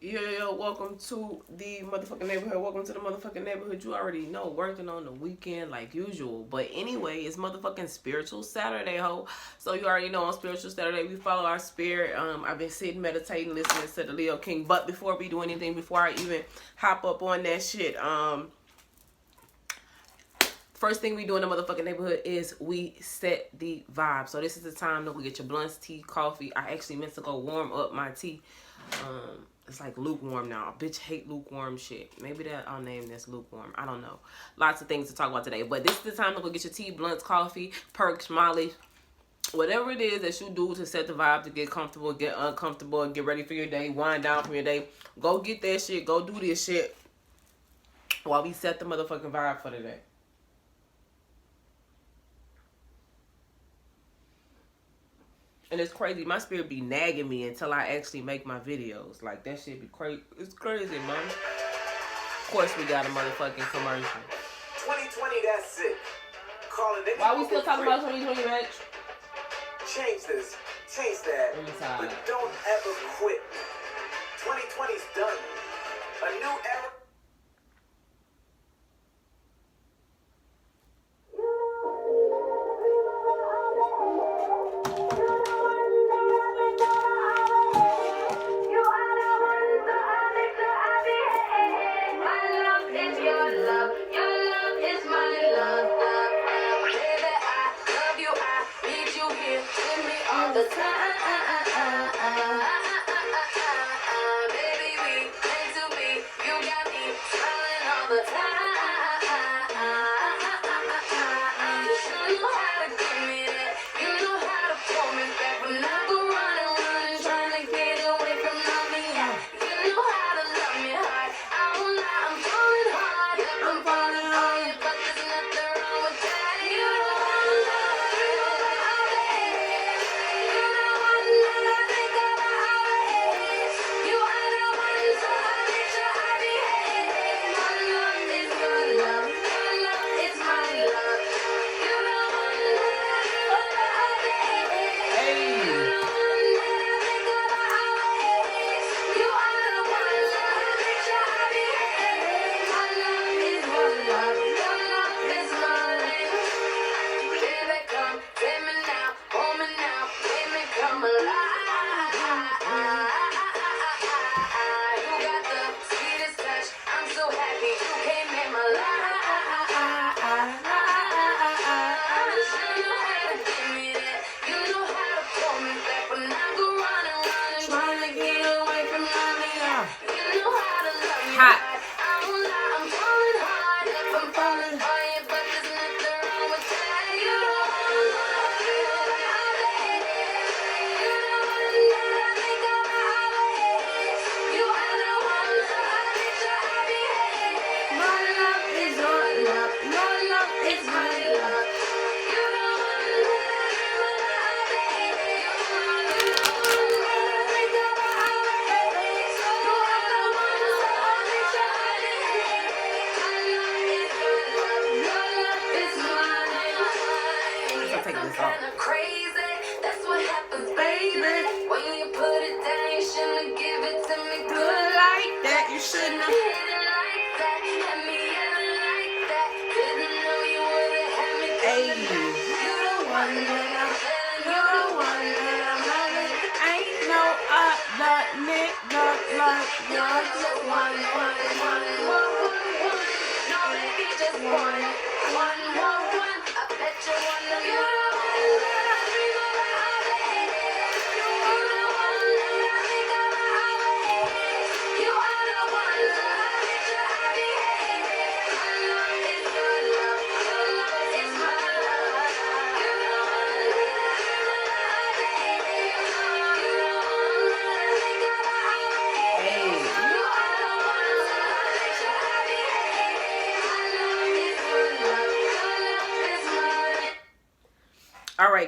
Yo, welcome to the motherfucking neighborhood. Welcome to the motherfucking neighborhood. You already know, working on the weekend like usual. But anyway, it's motherfucking Spiritual Saturday, ho. So you already know on Spiritual Saturday, we follow our spirit. I've been sitting, meditating, listening to the Leo King. But before we do anything, before I even hop up on that shit, first thing we do in the motherfucking neighborhood is we set the vibe. So this is the time that we get your blunts, tea, coffee. I actually meant to go warm up my tea. It's like lukewarm now. Bitch hate lukewarm shit. Maybe that I'll name this lukewarm. I don't know. Lots of things to talk about today. But this is the time to go get your tea, blunts, coffee, perks, molly. Whatever it is that you do to set the vibe, to get comfortable, get uncomfortable, and get ready for your day, wind down from your day. Go get that shit. Go do this shit while we set the motherfucking vibe for the day. And it's crazy. My spirit be nagging me until I actually make my videos. Like, that shit be crazy. It's crazy, man. Of course, we got a motherfucking commercial. 2020, that's it. Calling it. Why we still talking about 2020, bitch? Change this. Change that. Inside. But don't ever quit. 2020's done. A new era.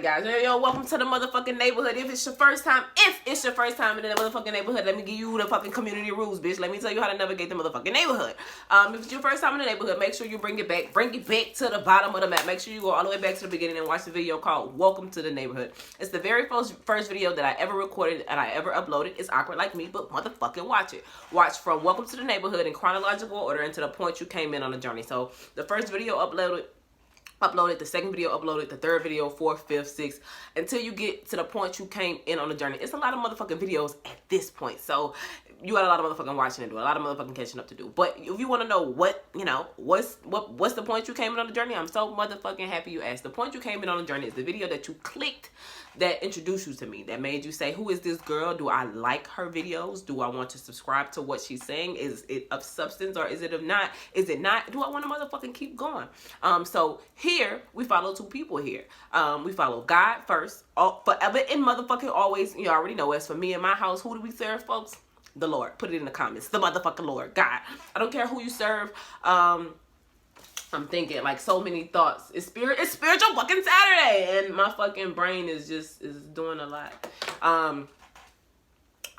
right, guys. Yo, welcome to the motherfucking neighborhood. If it's your first time in the motherfucking neighborhood, let me give you the fucking community rules, bitch. Let me tell you how to navigate the motherfucking neighborhood. If it's your first time in the neighborhood, make sure you bring it back to the bottom of the map. Make sure you go all the way back to the beginning and watch the video called Welcome to the Neighborhood. It's the very first video that I ever recorded and I ever uploaded. It's awkward like me, but motherfucking watch it. Watch from Welcome to the Neighborhood in chronological order and to the point you came in on the journey. So the first video uploaded, the second video uploaded, the third video, fourth, fifth, sixth, until you get to the point you came in on the journey. It's a lot of motherfucking videos at this point, so you got a lot of motherfucking watching to do, a lot of motherfucking catching up to do. But if you want to know what, you know, what's the point you came in on the journey, I'm so motherfucking happy you asked. The point you came in on the journey is the video that you clicked that introduced you to me, that made you say, who is this girl? Do I like her videos? Do I want to subscribe to what she's saying? Is it of substance or is it of not? Is it not? Do I want to motherfucking keep going? So here we follow two people here. We follow God first, forever and motherfucking always. You already know, as for me and my house, who do we serve, folks? The Lord. Put it in the comments. The motherfucking Lord. God. I don't care who you serve. I'm thinking like so many thoughts. It's spiritual fucking Saturday, and my fucking brain is doing a lot.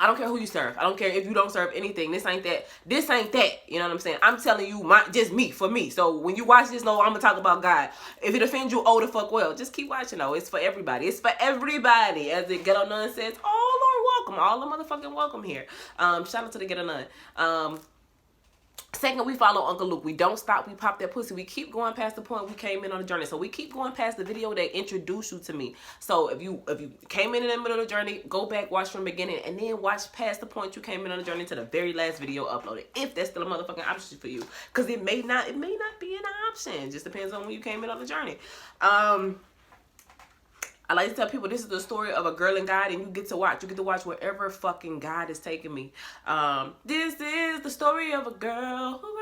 I don't care who you serve. I don't care if you don't serve anything. This ain't that. This ain't that. You know what I'm saying? I'm telling you, just me, for me. So when you watch this, no, I'm gonna talk about God. If it offends you, oh the fuck well. Just keep watching though. It's for everybody. It's for everybody. As the Ghetto Nun says, oh Lord, welcome. All the motherfucking welcome here. Shout out to the Ghetto Nun. Second, we follow Uncle Luke. We don't stop. We pop that pussy. We keep going past the point we came in on the journey. So we keep going past the video that introduced you to me. So if you came in the middle of the journey, go back, watch from the beginning, and then watch past the point you came in on the journey to the very last video uploaded. If that's still a motherfucking option for you, because it may not be an option. It just depends on when you came in on the journey. I like to tell people this is the story of a girl and God, and you get to watch. You get to watch wherever fucking God is taking me. This is the story of a girl who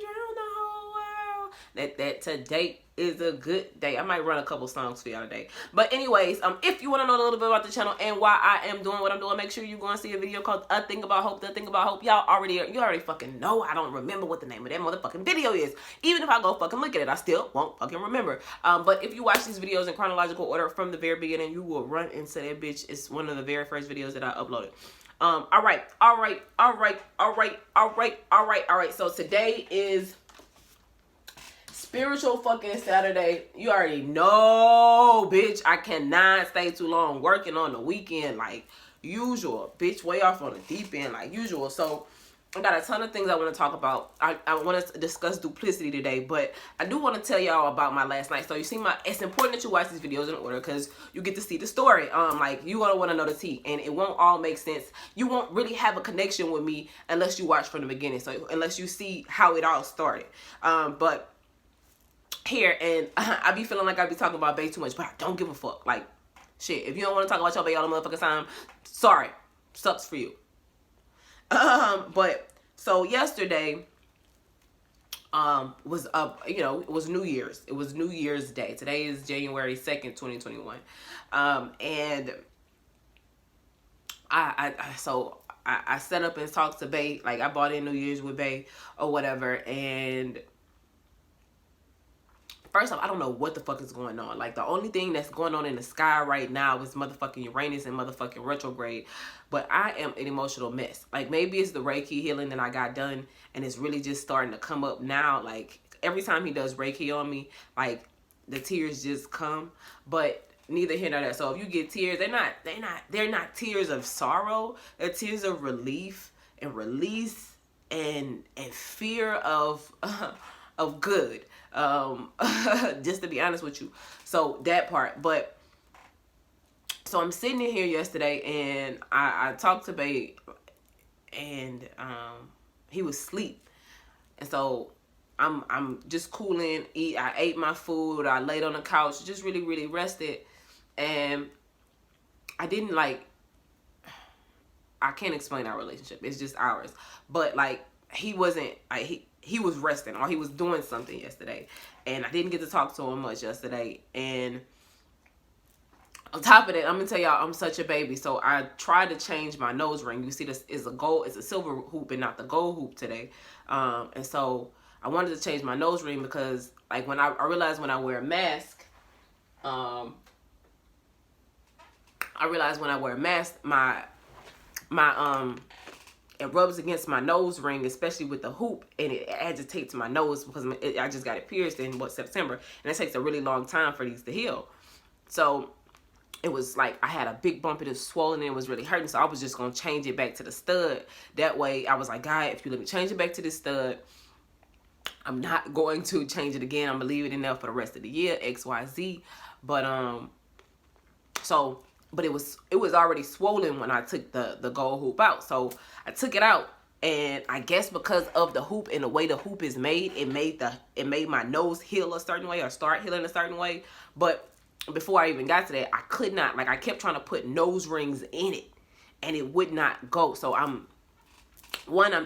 drowned the whole world. That today is a good day. I might run a couple songs for y'all today. But anyways, if you want to know a little bit about the channel and why I am doing what I'm doing, make sure you go and see a video called A Thing About Hope. The Thing About Hope. You already fucking know. I don't remember what the name of that motherfucking video is. Even if I go fucking look at it, I still won't fucking remember. But if you watch these videos in chronological order from the very beginning, you will run into that bitch. It's one of the very first videos that I uploaded. All right. So today is spiritual fucking Saturday. You already know, bitch. I cannot stay too long working on the weekend like usual. Bitch, way off on the deep end like usual. So I got a ton of things I want to talk about. I want to discuss duplicity today, but I do want to tell y'all about my last night. So you see, it's important that you watch these videos in order because you get to see the story. Like you gonna want to know the tea, and it won't all make sense. You won't really have a connection with me unless you watch from the beginning. So unless you see how it all started. But here, and I be feeling like I be talking about bae too much, but I don't give a fuck. Like, shit, if you don't want to talk about your bae all the motherfucking time, sorry, sucks for you. But so yesterday was it was New Year's. It was New Year's Day. Today is January 2nd, 2021. And I set up and talked to bae. Like I bought in New Year's with bae or whatever, and first off, I don't know what the fuck is going on. Like, the only thing that's going on in the sky right now is motherfucking Uranus and motherfucking retrograde. But I am an emotional mess. Like, maybe it's the Reiki healing that I got done, and it's really just starting to come up now. Like, every time he does Reiki on me, like, the tears just come. But neither here nor there. So if you get tears, they're not tears of sorrow. They're tears of relief and release and fear of good. Just to be honest with you. So that part. But so I'm sitting in here yesterday, and I talked to bae, and he was asleep, and so I'm just cooling. I ate my food. I laid on the couch, just really rested, and I didn't like. I can't explain our relationship. It's just ours. But like he wasn't. He was resting, or he was doing something yesterday, and I didn't get to talk to him much yesterday. And on top of that, I'm gonna tell y'all, I'm such a baby, so I tried to change my nose ring. You see, this is a gold, it's a silver hoop and not the gold hoop today. And so I wanted to change my nose ring because, like, when I realized when I wear a mask, I realized when I wear a mask, my it rubs against my nose ring, especially with the hoop, and it agitates my nose because I just got it pierced in September, and it takes a really long time for these to heal. So it was like I had a big bump, it was swollen, and it was really hurting. So I was just gonna change it back to the stud. That way, I was like, God, if you let me change it back to the stud, I'm not going to change it again. I'm gonna leave it in there for the rest of the year, XYZ. But but it was already swollen when I took the gold hoop out. So I took it out, and I guess because of the hoop and the way the hoop is made, it made my nose heal a certain way or start healing a certain way. But before I even got to that, I could not, like, I kept trying to put nose rings in it and it would not go. So I'm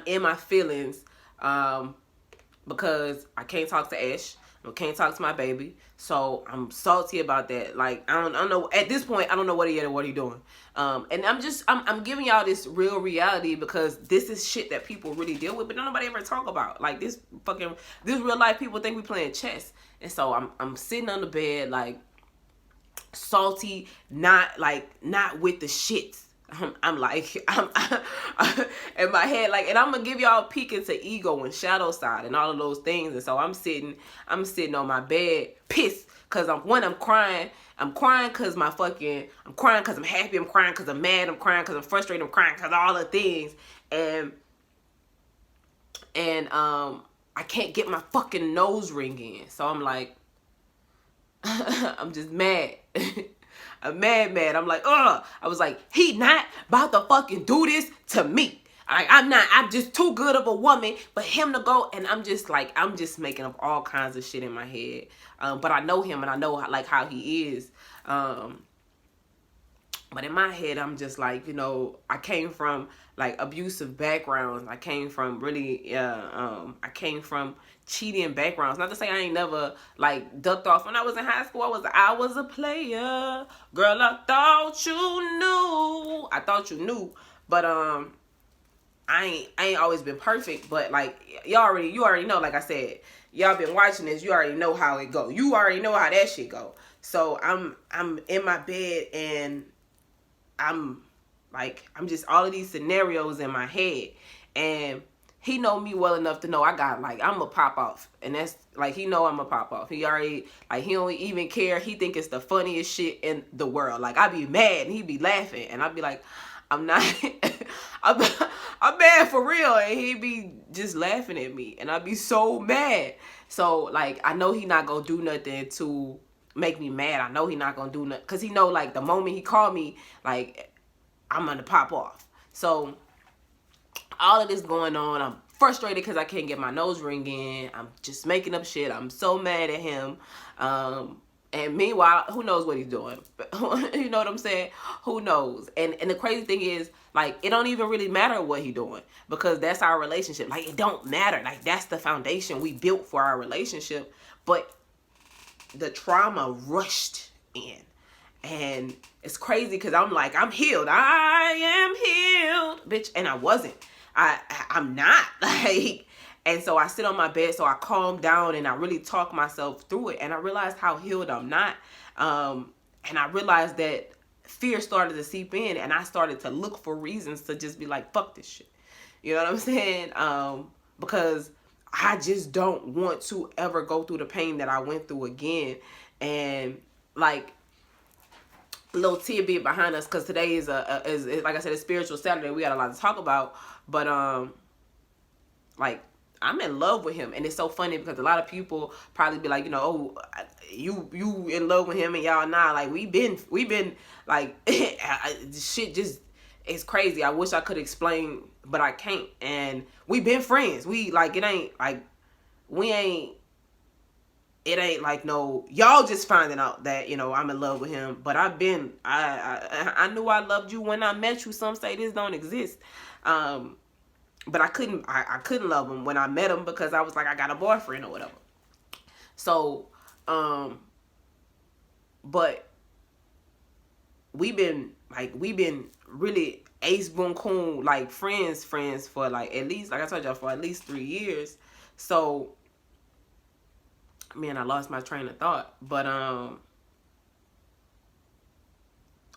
in my feelings because I can't talk to Ash. I can't talk to my baby. So I'm salty about that. Like, I don't know. At this point, I don't know what he doing. And I'm giving y'all this real reality because this is shit that people really deal with, but nobody ever talk about. Like, this real life people think we playing chess. And so I'm sitting on the bed, like, salty, not with the shits. I'm in my head, like, and I'm gonna give y'all a peek into ego and shadow side and all of those things. And so I'm sitting on my bed pissed because I'm crying. I'm crying because I'm crying because I'm happy. I'm crying because I'm mad. I'm crying because I'm frustrated. I'm crying because of all the things. And I can't get my fucking nose ring in. So I'm like, I'm just mad. I'm mad. I'm like, ugh. I was like, he not about to fucking do this to me. I'm just too good of a woman for him to go. And I'm just making up all kinds of shit in my head. But I know him and I know how he is. But in my head, I'm just like, I came from like abusive backgrounds. I came from really, I came from cheating backgrounds. Not to say I ain't never like ducked off. When I was in high school, I was a player. Girl, I thought you knew. But I ain't always been perfect. But like you already know. Like I said, y'all been watching this. You already know how it go. You already know how that shit go. So I'm in my bed and I'm just all of these scenarios in my head, and he know me well enough to know I'm a pop off, and that's like, he know I'm a pop off. He already, like, he don't even care. He think it's the funniest shit in the world. Like, I be mad and he be laughing, and I be like, I'm not, I'm mad for real, and he be just laughing at me, and I be so mad. So like, I know he not gonna do nothing to make me mad. I know he not gonna do nothing, because he know, like, the moment he called me, like, I'm gonna pop off. So all of this going on, I'm frustrated because I can't get my nose ring in. I'm just making up shit. I'm so mad at him. And meanwhile, who knows what he's doing? You know what I'm saying? Who knows? And the crazy thing is, like, it don't even really matter what he's doing, because that's our relationship. Like, it don't matter. Like, that's the foundation we built for our relationship. But the trauma rushed in. And it's crazy because I'm like, I'm healed. I am healed, bitch. And I wasn't. I'm not. Like, and so I sit on my bed, so I calm down and I really talk myself through it. And I realized how healed I'm not. And I realized that fear started to seep in, and I started to look for reasons to just be like, fuck this shit. You know what I'm saying? Because I just don't want to ever go through the pain that I went through again. And like, little tidbit behind us, because today is like I said, a spiritual Saturday. We got a lot to talk about, but like, I'm in love with him, and it's so funny because a lot of people probably be like, oh, you in love with him and y'all not. Like, we been like, shit just, it's crazy. I wish I could explain, but I can't. And we been friends. We like, it ain't like, it ain't like, no, y'all just finding out that, I'm in love with him. But I knew I loved you when I met you. Some say this don't exist. But I couldn't love him when I met him, because I was like, I got a boyfriend or whatever. So, but we've been really ace boon coon, like friends for like, at least, like I told y'all, for at least 3 years. So, man, I lost my train of thought, but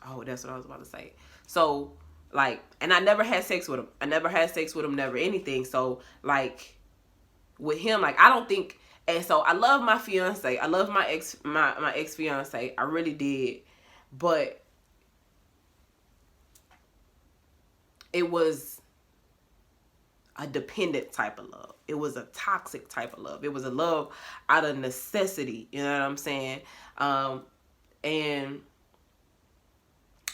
Oh, that's what I was about to say. So, like, and I never had sex with him. I never had sex with him, never anything. So, like, with him, like, I don't think, and so I love my fiance. I love my ex fiance. I really did. But it was a dependent type of love. It was a toxic type of love. It was a love out of necessity. You know what I'm saying? And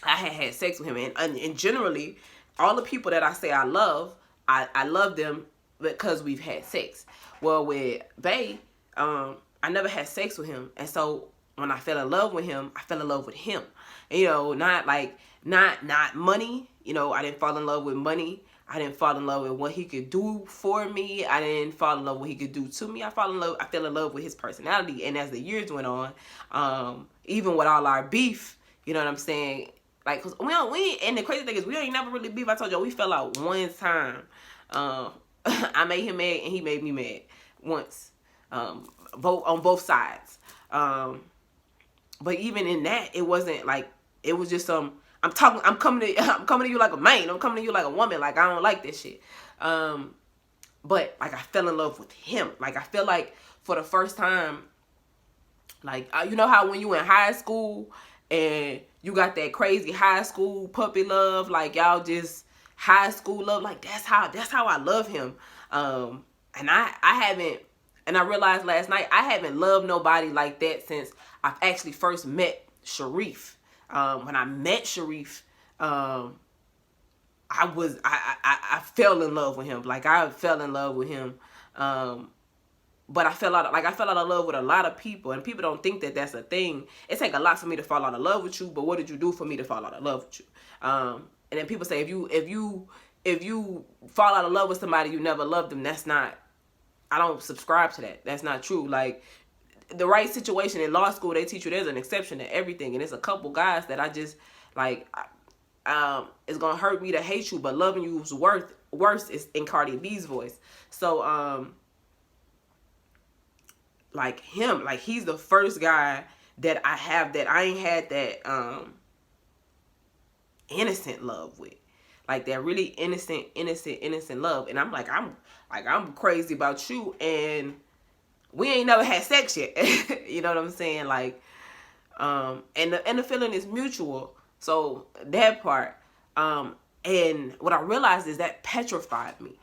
I had sex with him, and generally, all the people that I say I love them because we've had sex. Well, with Bay, I never had sex with him, and so when I fell in love with him, I fell in love with him. You know, not money. You know, I didn't fall in love with money. I didn't fall in love with what he could do for me. I didn't fall in love with what he could do to me. I fell in love with his personality, and as the years went on, even with all our beef, you know what I'm saying? Like, cause and the crazy thing is we ain't never really beef. I told y'all we fell out one time. I made him mad and he made me mad once. On both sides. But even in that, it wasn't like, it was just I'm coming to you like a man. I'm coming to you like a woman. Like, I don't like this shit. But like, I fell in love with him. Like, I feel like for the first time, like, you know how when you in high school and you got that crazy high school puppy love, like y'all just high school love, like that's how I love him. And I haven't, and I realized last night, I haven't loved nobody like that since I've actually first met Sharif. When I met Sharif, I fell in love with him. Like, I fell in love with him. But I fell out of love with a lot of people, and people don't think that that's a thing. It take a lot for me to fall out of love with you, but what did you do for me to fall out of love with you? And then people say, if you fall out of love with somebody, you never loved them. That's not, I don't subscribe to that. That's not true. Like, the right situation in law school, they teach you there's an exception to everything, and it's a couple guys that I just, like, it's gonna hurt me to hate you, but loving you is worse is in Cardi B's voice. So, like him, like he's the first guy that I have that I ain't had that innocent love with, like that really innocent love. And I'm I'm crazy about you, and we ain't never had sex yet. You know what I'm saying? Like, and the feeling is mutual. So that part, and what I realized is that petrified me.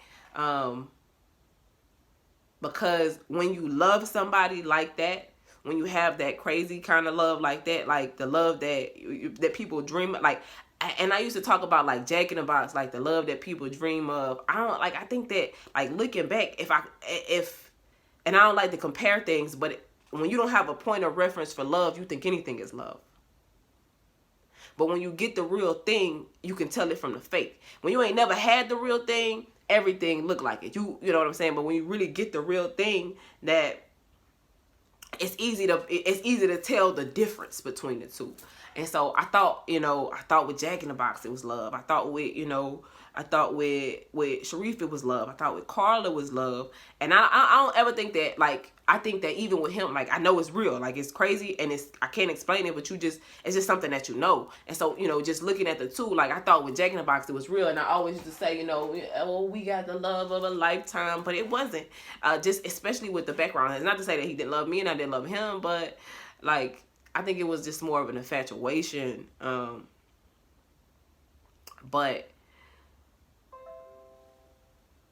Because when you love somebody like that, when you have that crazy kind of love like that, like the love that people dream of, like, and I used to talk about like Jack in the Box, like the love that people dream of. I think that, like, looking back, and I don't like to compare things, but when you don't have a point of reference for love, you think anything is love. But when you get the real thing, you can tell it from the fake. When you ain't never had the real thing, everything look like it. You know what I'm saying? But when you really get the real thing, that it's easy to tell the difference between the two. And so I thought with Jack in the Box it was love. I thought with Sharif it was love. I thought with Carla was love. And I don't ever think that, like, I think that even with him, like, I know it's real. Like, it's crazy and I can't explain it, but it's just something that you know. And so, just looking at the two, like, I thought with Jack in the Box it was real. And I always used to say, oh, we got the love of a lifetime, but it wasn't. Just especially with the background. It's not to say that he didn't love me and I didn't love him, but, like, I think it was just more of an infatuation. But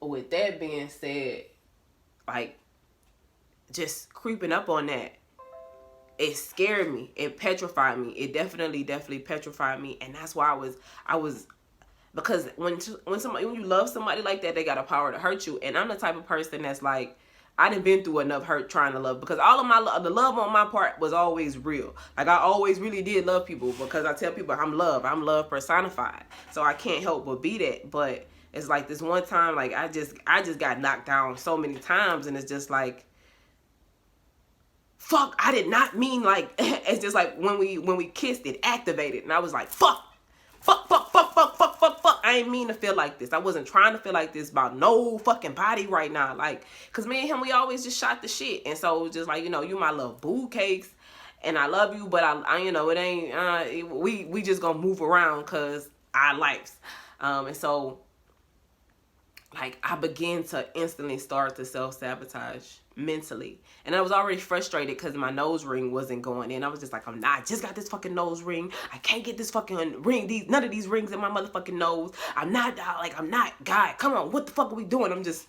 with that being said, like, just creeping up on that, it scared me. It petrified me. It definitely petrified me. And that's why I was because when you love somebody like that, they got a power to hurt you. And I'm the type of person that's like, I done been through enough hurt trying to love, because all of the love on my part was always real. Like, I always really did love people, because I tell people I'm love personified. So I can't help but be that. But it's like this one time, like, I just got knocked down so many times, and it's just like, fuck, I did not mean, like, it's just like when we kissed, it activated, and I was like, fuck. I ain't mean to feel like this. I wasn't trying to feel like this about no fucking body right now. Like, cause me and him, we always just shot the shit. And so it was just like, you my little boo cakes. and I love you, but I you know, it ain't, we just gonna move around because our lives. And so, like, I began to instantly start to self-sabotage mentally. And I was already frustrated because my nose ring wasn't going in. I was just like, I just got this fucking nose ring. I can't get this fucking ring, none of these rings in my motherfucking nose. I'm not, God, come on, what the fuck are we doing? I'm just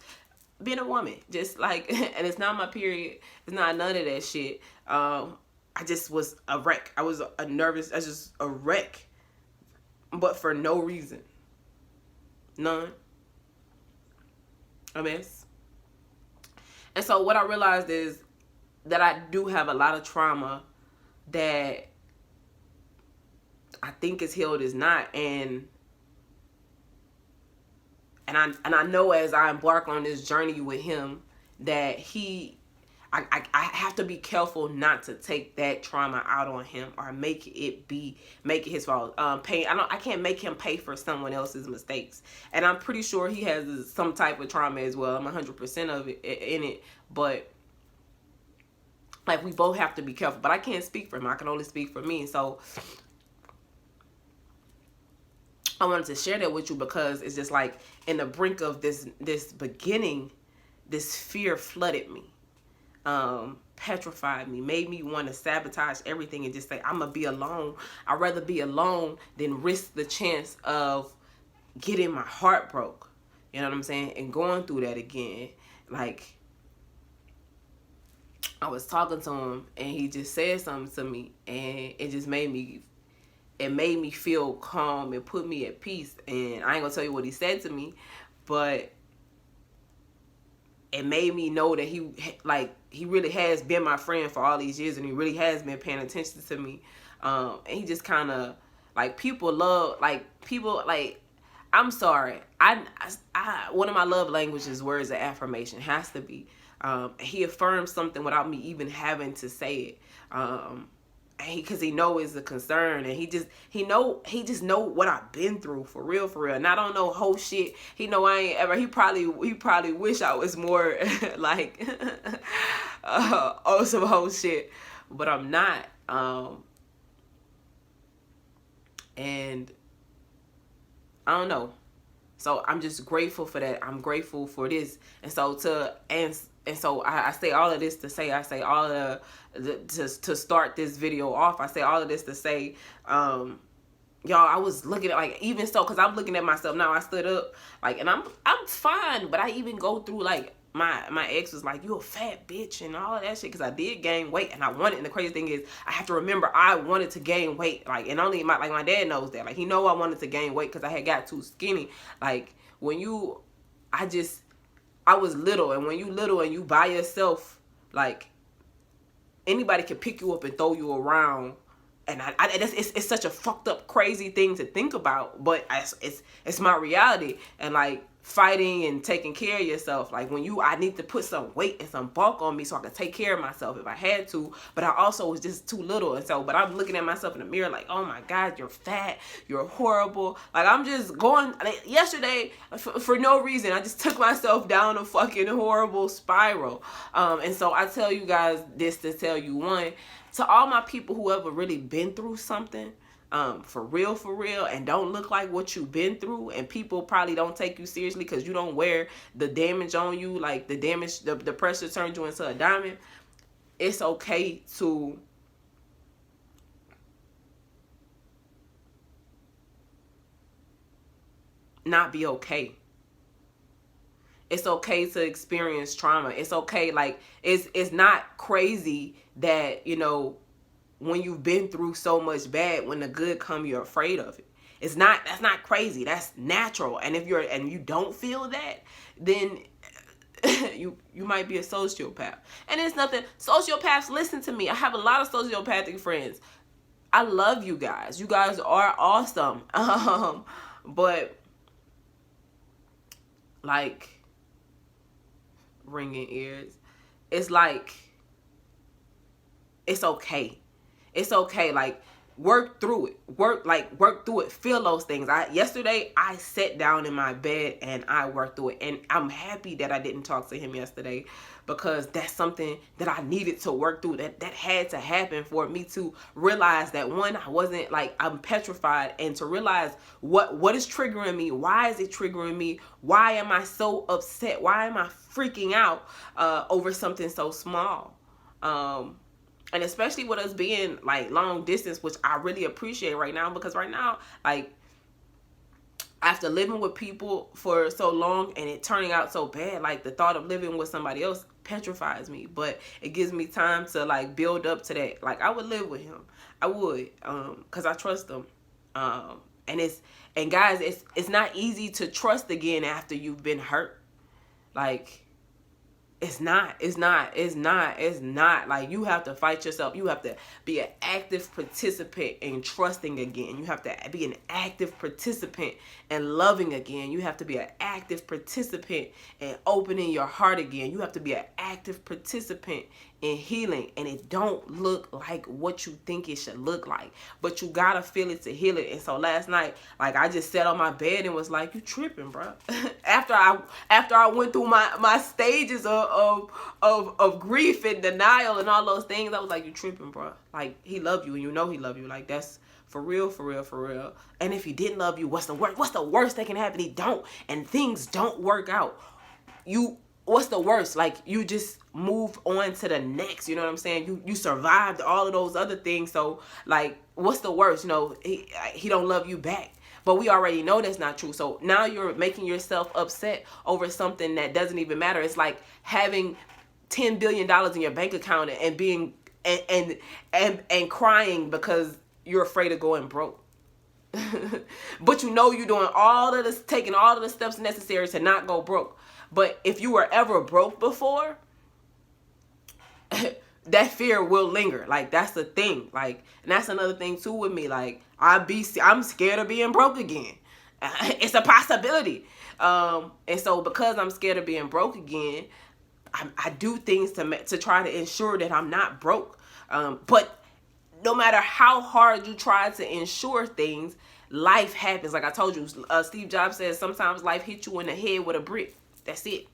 being a woman. Just like, and it's not my period. It's not none of that shit. I just was a wreck. I was a nervous, I was just a wreck. But for no reason. None. A mess. And so what I realized is that I do have a lot of trauma that I think is healed is not. And I know as I embark on this journey with him that I have to be careful not to take that trauma out on him or make it his fault. I can't make him pay for someone else's mistakes. And I'm pretty sure he has some type of trauma as well. I'm 100% of it in it, but like, we both have to be careful. But I can't speak for him. I can only speak for me. So I wanted to share that with you because it's just like in the brink of this beginning, this fear flooded me. Petrified me, made me want to sabotage everything and just say, I'm gonna be alone. I'd rather be alone than risk the chance of getting my heart broke. You know what I'm saying? And going through that again. Like, I was talking to him and he just said something to me and it just made me feel calm and put me at peace. And I ain't gonna tell you what he said to me, but it made me know that he really has been my friend for all these years, and he really has been paying attention to me. And he just kind of, like, I'm sorry. I one of my love languages, words of affirmation, has to be. He affirms something without me even having to say it. Because he know it's a concern, and he just know what I've been through for real, and I don't know whole shit. He know I ain't ever. He probably wish I was more like some whole shit, but I'm not. And I don't know. So I'm just grateful for that. I'm grateful for this, and so I say all of this to say, to start this video off, I say all of this to say, y'all, I was looking at, like, even so, because I'm looking at myself now, I stood up, like, and I'm fine, but I even go through, like, my ex was like, you a fat bitch and all of that shit, because I did gain weight, and I wanted, and the crazy thing is, I have to remember I wanted to gain weight, like, and only my dad knows that, like, he know I wanted to gain weight, because I had got too skinny, like, I was little, and when you little and you by yourself, like, anybody can pick you up and throw you around, and it's such a fucked up, crazy thing to think about, but it's my reality. And like, fighting and taking care of yourself, like, I need to put some weight and some bulk on me so I can take care of myself if I had to, but I also was just too little. And so, but I'm looking at myself in the mirror like, oh my God, you're fat, you're horrible. Like, I'm just going, yesterday, for no reason, I just took myself down a fucking horrible spiral. And so I tell you guys this to tell you, one, to all my people who ever really been through something, for real, and don't look like what you've been through, and people probably don't take you seriously because you don't wear the damage on you, like the damage, the pressure turned you into a diamond. It's okay to not be okay. It's okay to experience trauma. It's okay, like, it's not crazy that, you know, when you've been through so much bad, when the good come, you're afraid of it. That's not crazy. That's natural. And if you don't feel that, then you might be a sociopath. And it's nothing. Sociopaths, listen to me. I have a lot of sociopathic friends. I love you guys. You guys are awesome. But like, ringing ears. It's like, it's okay. It's okay. Like, work through it. Work through it. Feel those things. Yesterday I sat down in my bed and I worked through it. And I'm happy that I didn't talk to him yesterday, because that's something that I needed to work through. That had to happen for me to realize that, one, I wasn't like, I'm petrified, and to realize what is triggering me. Why is it triggering me? Why am I so upset? Why am I freaking out over something so small? And especially with us being like long distance, which I really appreciate right now, because right now, like, after living with people for so long and it turning out so bad, like, the thought of living with somebody else petrifies me. But it gives me time to like build up to that. Like, I would live with him. I would, because I trust him. And guys, it's not easy to trust again after you've been hurt. Like, it's not like, you have to fight yourself. You have to be an active participant in trusting again. You have to be an active participant in loving again. You have to be an active participant in opening your heart again. You have to be an active participant in healing. And it don't look like what you think it should look like, but you gotta feel it to heal it. And so last night, like, I just sat on my bed and was like, you tripping, bro. after I went through my stages of grief and denial and all those things, I was like, you tripping, bro. Like, he loved you, and you know he loved you. Like, that's for real, for real, for real. And if he didn't love you, what's the worst that can happen? He don't, and things don't work out. What's the worst? Like, you just move on to the next. You know what I'm saying? You survived all of those other things. So, like, what's the worst? You know, he don't love you back. But we already know that's not true. So now you're making yourself upset over something that doesn't even matter. It's like having $10 billion in your bank account and being and crying because you're afraid of going broke. But you know you're doing taking all of the steps necessary to not go broke. But if you were ever broke before, that fear will linger. Like, that's the thing. Like, and that's another thing too with me. Like, I'm scared of being broke again. It's a possibility. And so because I'm scared of being broke again, I do things to try to ensure that I'm not broke. But no matter how hard you try to ensure things, life happens. Like I told you, Steve Jobs says sometimes life hits you in the head with a brick. That's it.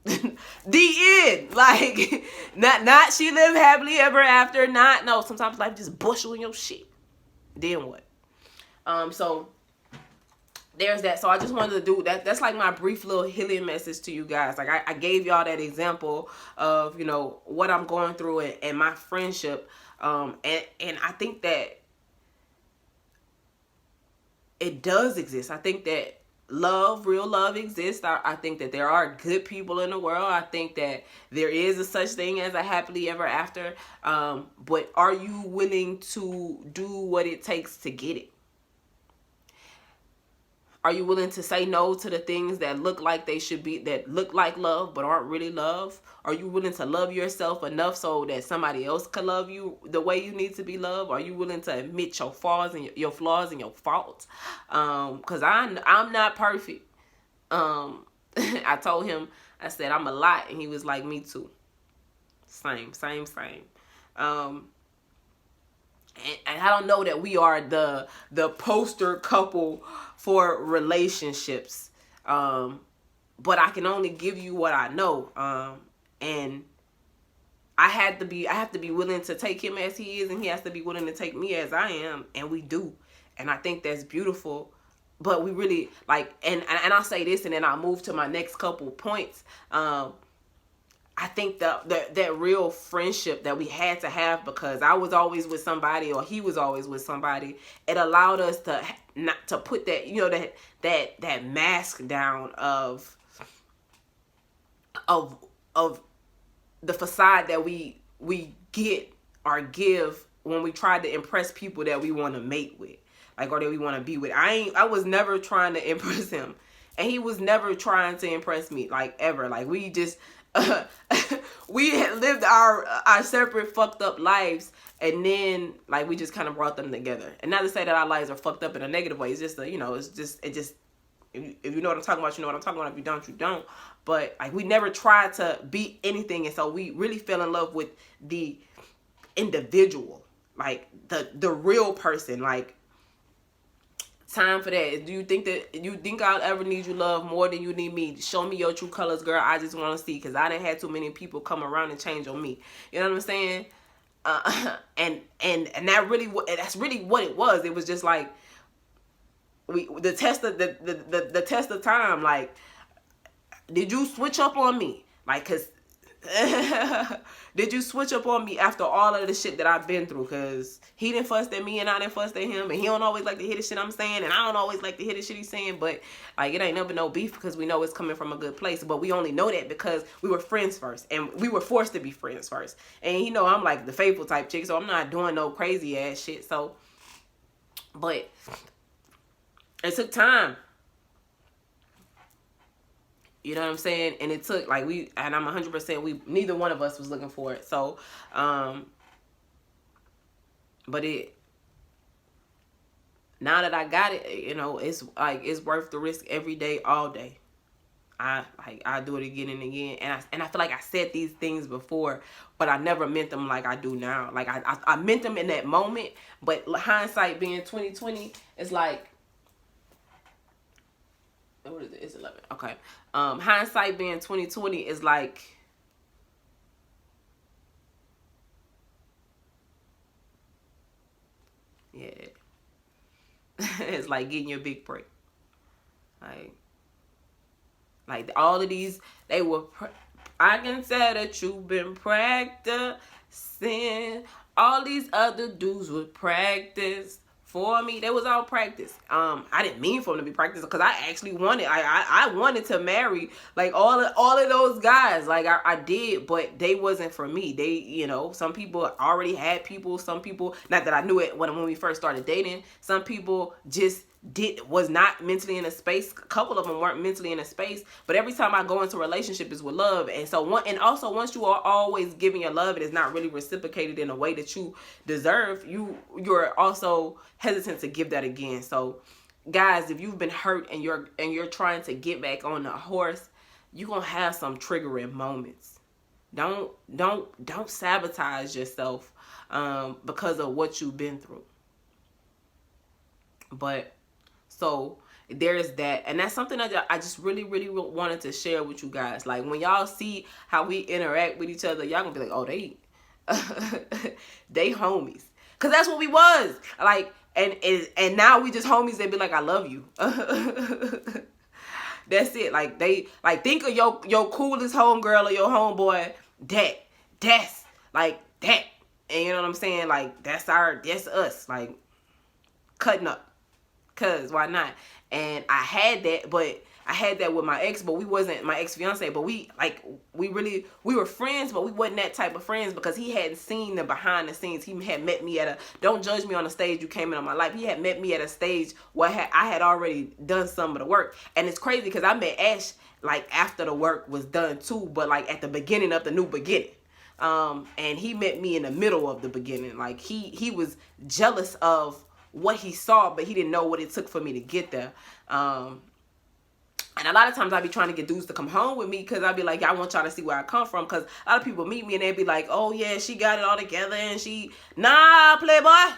The end. Like, not she lived happily ever after. No, sometimes life just bushel in your shit. Then what? So there's that. So I just wanted to do that. That's like my brief little healing message to you guys. Like, I gave y'all that example of, you know, what I'm going through and my friendship. And I think that it does exist. I think that real love exists. I think that there are good people in the world. I think that there is a such thing as a happily ever after. But are you willing to do what it takes to get it? Are you willing to say no to the things that look like they should be, that look like love but aren't really love? Are you willing to love yourself enough so that somebody else can love you the way you need to be loved? Are you willing to admit your flaws and your faults? Because I'm not perfect. I told him, I said, I'm a lot, and he was like, me too. Same. And I don't know that we are the poster couple for relationships, but I can only give you what I know, and I have to be willing to take him as he is, and he has to be willing to take me as I am, and we do, and I think that's beautiful. But we really like, and I'll say this, and then I'll move to my next couple points. I think that real friendship that we had to have, because I was always with somebody or he was always with somebody, it allowed us to not to put that, you know, that mask down of the facade that we get or give when we try to impress people that we want to mate with, like, or that we want to be with. I was never trying to impress him, and he was never trying to impress me, like, ever. Like, we just we had lived our separate fucked up lives, and then, like, we just kind of brought them together. And not to say that our lives are fucked up in a negative way. It's just you know, it just if you know what I'm talking about, you know what I'm talking about. If you don't, you don't. But, like, we never tried to be anything, and so we really fell in love with the individual, like the real person. Like, time for that. Do you think I'll ever need you love more than you need me? Show me your true colors, girl. I just want to see, because I done had too many people come around and change on me. You know what I'm saying? And that really, that's really what it was. It was just like, the test of the test of time. Like, did you switch up on me? Like, cause did you switch up on me after all of the shit that I've been through? Because he didn't fuss at me and I didn't fuss at him, and he don't always like to hear the shit I'm saying, and I don't always like to hear the shit he's saying. But like, it ain't never no beef, because we know it's coming from a good place. But we only know that because we were friends first, and we were forced to be friends first. And you know, I'm like the faithful type chick, so I'm not doing no crazy ass shit. So, but it took time. You know what I'm saying? And it took, like, and I'm 100%, neither one of us was looking for it. So, but now that I got it, you know, it's like, it's worth the risk every day, all day. I do it again and again. And I feel like I said these things before, but I never meant them like I do now. Like, I meant them in that moment, but hindsight being 2020, it's like, what is it? It's 11. Okay. Hindsight being 2020 is like, yeah, it's like getting your big break. Like all of these, they were. I can tell that you've been practicing. All these other dudes would practice for me. They was all practice. I didn't mean for them to be practice, because I actually wanted. I wanted to marry like all of those guys. Like I did, but they wasn't for me. They, you know, some people already had people. Some people, not that I knew it when we first started dating. Some people just was not mentally in a space. A couple of them weren't mentally in a space. But every time I go into a relationship is with love. And so also once you are always giving your love, it is not really reciprocated in a way that you deserve, you're also hesitant to give that again. So guys, if you've been hurt and you're trying to get back on the horse, you're gonna have some triggering moments. Don't sabotage yourself because of what you've been through. But so there's that, and that's something that I just really wanted to share with you guys. Like, when y'all see how we interact with each other, y'all gonna be like, oh, they homies, because that's what we was like. And now we just homies. They be like, I love you. That's it. Like, they like, think of your coolest homegirl or your homeboy. That's like that. And you know what I'm saying? Like, that's us. Like, cutting up. Cause why not? And I had that with my ex, but we wasn't my ex-fiance, but we were friends, but we wasn't that type of friends, because he hadn't seen the behind the scenes. He had met me don't judge me on the stage you came in on my life. He had met me at a stage where I had already done some of the work. And it's crazy, because I met Ash like after the work was done too, but like at the beginning of the new beginning. And he met me in the middle of the beginning. Like, he was jealous of what he saw, but he didn't know what it took for me to get there. And a lot of times I be trying to get dudes to come home with me, because I be like, I want y'all to see where I come from. Because a lot of people meet me and they be like, oh yeah, she got it all together, and nah, playboy.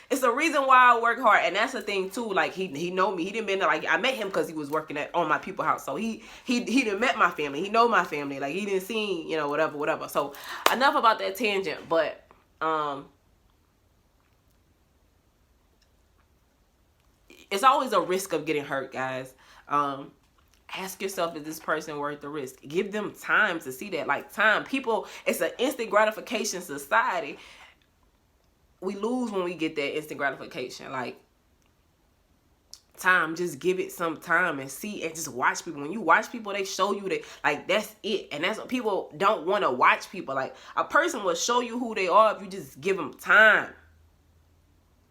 It's the reason why I work hard. And that's the thing too. Like, he know me. He didn't been there. Like, I met him because he was working on my people house. So he didn't met my family. He know my family. Like, he didn't see, you know, whatever. So enough about that tangent. But it's always a risk of getting hurt, guys. Ask yourself, is this person worth the risk? Give them time to see that. Like, time. People, it's an instant gratification society. We lose when we get that instant gratification. Like, time, just give it some time and see, and just watch people. When you watch people, they show you that, like, that's it. And that's what people don't want to watch people. Like, a person will show you who they are if you just give them time.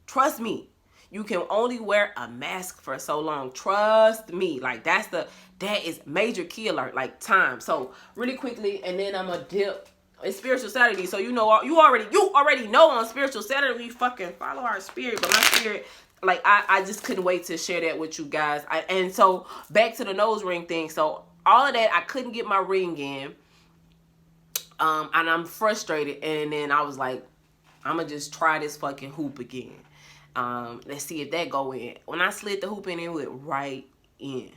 Trust me. You can only wear a mask for so long. Trust me. Like, that is major key alert. Like, time. So really quickly, and then I'm gonna dip. It's Spiritual Saturday, so you already know on Spiritual Saturday we fucking follow our spirit. But my spirit, like, I just couldn't wait to share that with you guys. And so back to the nose ring thing. So all of that, I couldn't get my ring in. And I'm frustrated. And then I was like, I'm going to just try this fucking hoop again. Let's see if that go in. When I slid the hoop in, it went right in.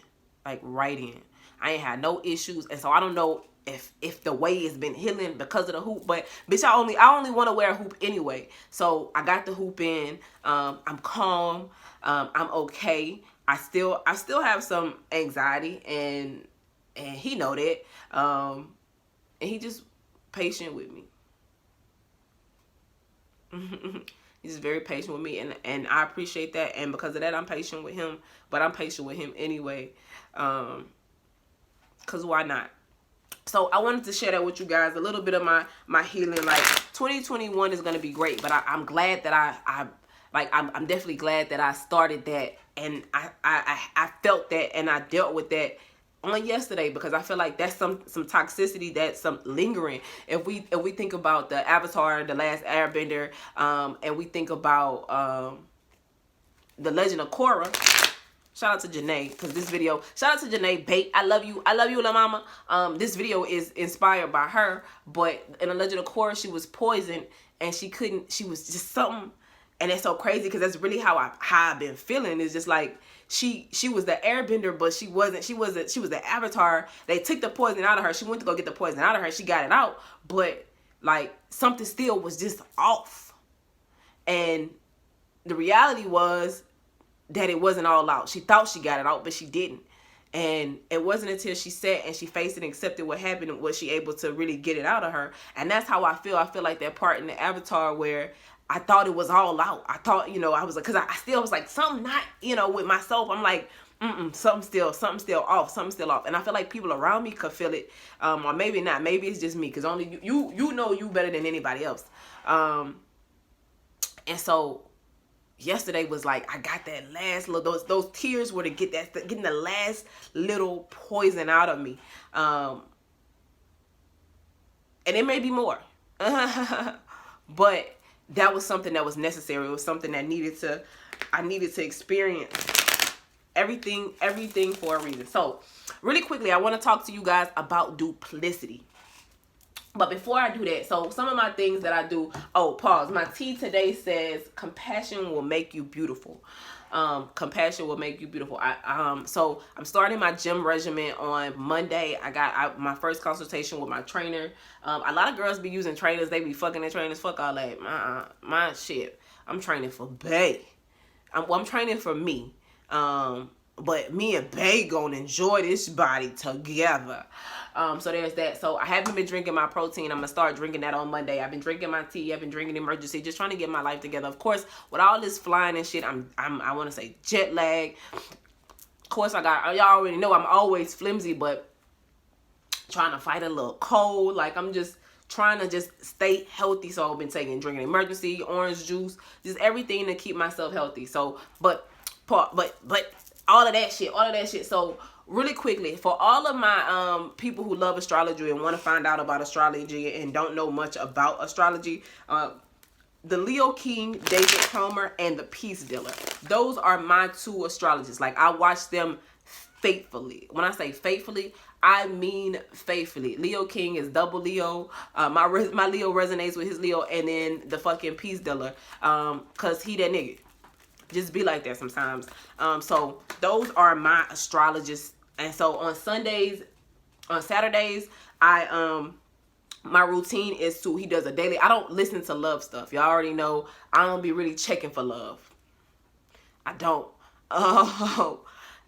Like, right in. I ain't had no issues. And so I don't know if the way has been healing because of the hoop. But, bitch, I only want to wear a hoop anyway. So I got the hoop in. I'm calm. I'm okay. I still have some anxiety. And he know that. And he just patient with me. He's very patient with me, and I appreciate that. And because of that, I'm patient with him. But I'm patient with him anyway, because why not? So I wanted to share that with you guys, a little bit of my healing. Like, 2021 is gonna be great, but I'm glad that I'm definitely glad that I started that, and I felt that, and I dealt with that on yesterday, because I feel like that's some toxicity, that's some lingering. If we think about the Avatar, The Last Airbender, and we think about The Legend of Korra. Shout out to Janae, because this video, shout out to Janae Bate. I love you, La Mama. This video is inspired by her, but in The Legend of Korra, she was poisoned, and she was just something. And it's so crazy, because that's really how I've been feeling. It's just like she was the airbender, but she was the Avatar. They took the poison out of her. She went to go get the poison out of her. She got it out, but like something still was just off. And the reality was that it wasn't all out. She thought she got it out, but she didn't. And it wasn't until she sat and she faced it and accepted what happened was she able to really get it out of her. And that's how I feel. I feel like that part in the Avatar where I thought it was all out. I thought, I was like, because I still was like, something not, with myself. I'm like, something still off. Something still off. And I feel like people around me could feel it. Or maybe not. Maybe it's just me, because only you know you better than anybody else. And so yesterday was like, I got that last little, those tears were to getting the last little poison out of me. And it may be more. But that was something that was necessary. It was something that I needed to experience. Everything for a reason. So really quickly, I want to talk to you guys about duplicity. But before I do that, so some of my things that I do, pause. My tea today says compassion will make you beautiful. Compassion will make you beautiful. So I'm starting my gym regimen on Monday. I got my first consultation with my trainer. A lot of girls be using trainers. They be fucking their trainers. Fuck all that. My shit. I'm training for bae. I'm training for me. But me and bae gonna enjoy this body together. So there's that. So I haven't been drinking my protein. I'm gonna start drinking that on Monday. I've been drinking my tea. I've been drinking emergency, just trying to get my life together. Of course, with all this flying and shit, I want to say jet lag. Of course, y'all already know I'm always flimsy, but trying to fight a little cold. Like, I'm just trying to just stay healthy. So I've been drinking emergency, orange juice, just everything to keep myself healthy. So, but all of that shit. So really quickly, for all of my people who love astrology and want to find out about astrology and don't know much about astrology, the Leo King, David Palmer, and the Peace Dealer, those are my two astrologists. Like, I watch them faithfully. When I say faithfully, I mean faithfully. Leo King is double Leo. My Leo resonates with his Leo, and then the fucking Peace Dealer, cause he that nigga. Just be like that sometimes. So those are my astrologists. And so on Saturdays, my routine is he does a daily. I don't listen to love stuff. Y'all already know I don't be really checking for love. I don't.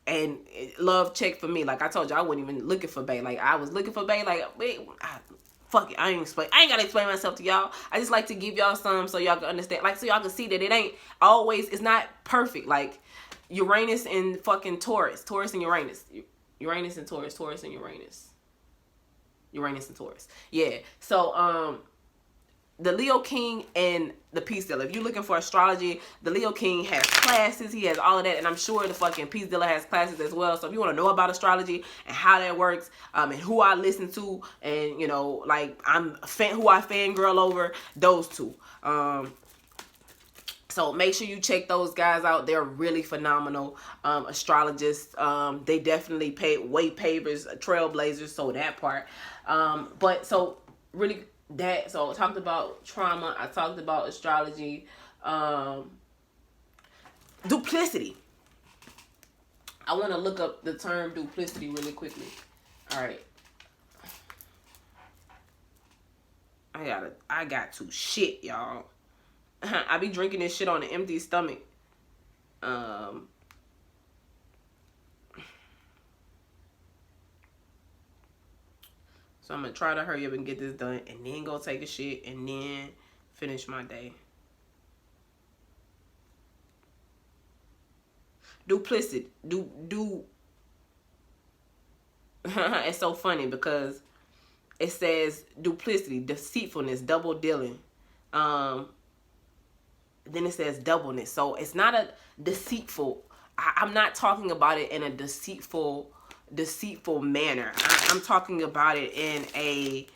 And love check for me. Like I told you, I wasn't even looking for bae. Like I was looking for bae. Like, fuck it. I ain't gotta explain myself to y'all. I just like to give y'all some so y'all can understand. Like, so y'all can see that it ain't always, it's not perfect. Like Uranus and fucking Taurus. Taurus and Uranus. Uranus and Taurus. Taurus and Uranus. Uranus and Taurus. Yeah. So, the Leo King and the Peace Dealer. If you're looking for astrology, the Leo King has classes. He has all of that. And I'm sure the fucking Peace Dealer has classes as well. So if you want to know about astrology and how that works, and who I listen to, and, like who I fangirl over, those two. So make sure you check those guys out. They're really phenomenal astrologists. They definitely way pavers, trailblazers. So that part. But so really that. So I talked about trauma. I talked about astrology. Duplicity. I want to look up the term duplicity really quickly. All right. I got to shit, y'all. I be drinking this shit on an empty stomach. So I'm going to try to hurry up and get this done and then go take a shit and then finish my day. Duplicity. It's so funny because it says duplicity, deceitfulness, double dealing. Then it says doubleness. So it's not a deceitful. I'm not talking about it in a deceitful manner. I'm talking about it in a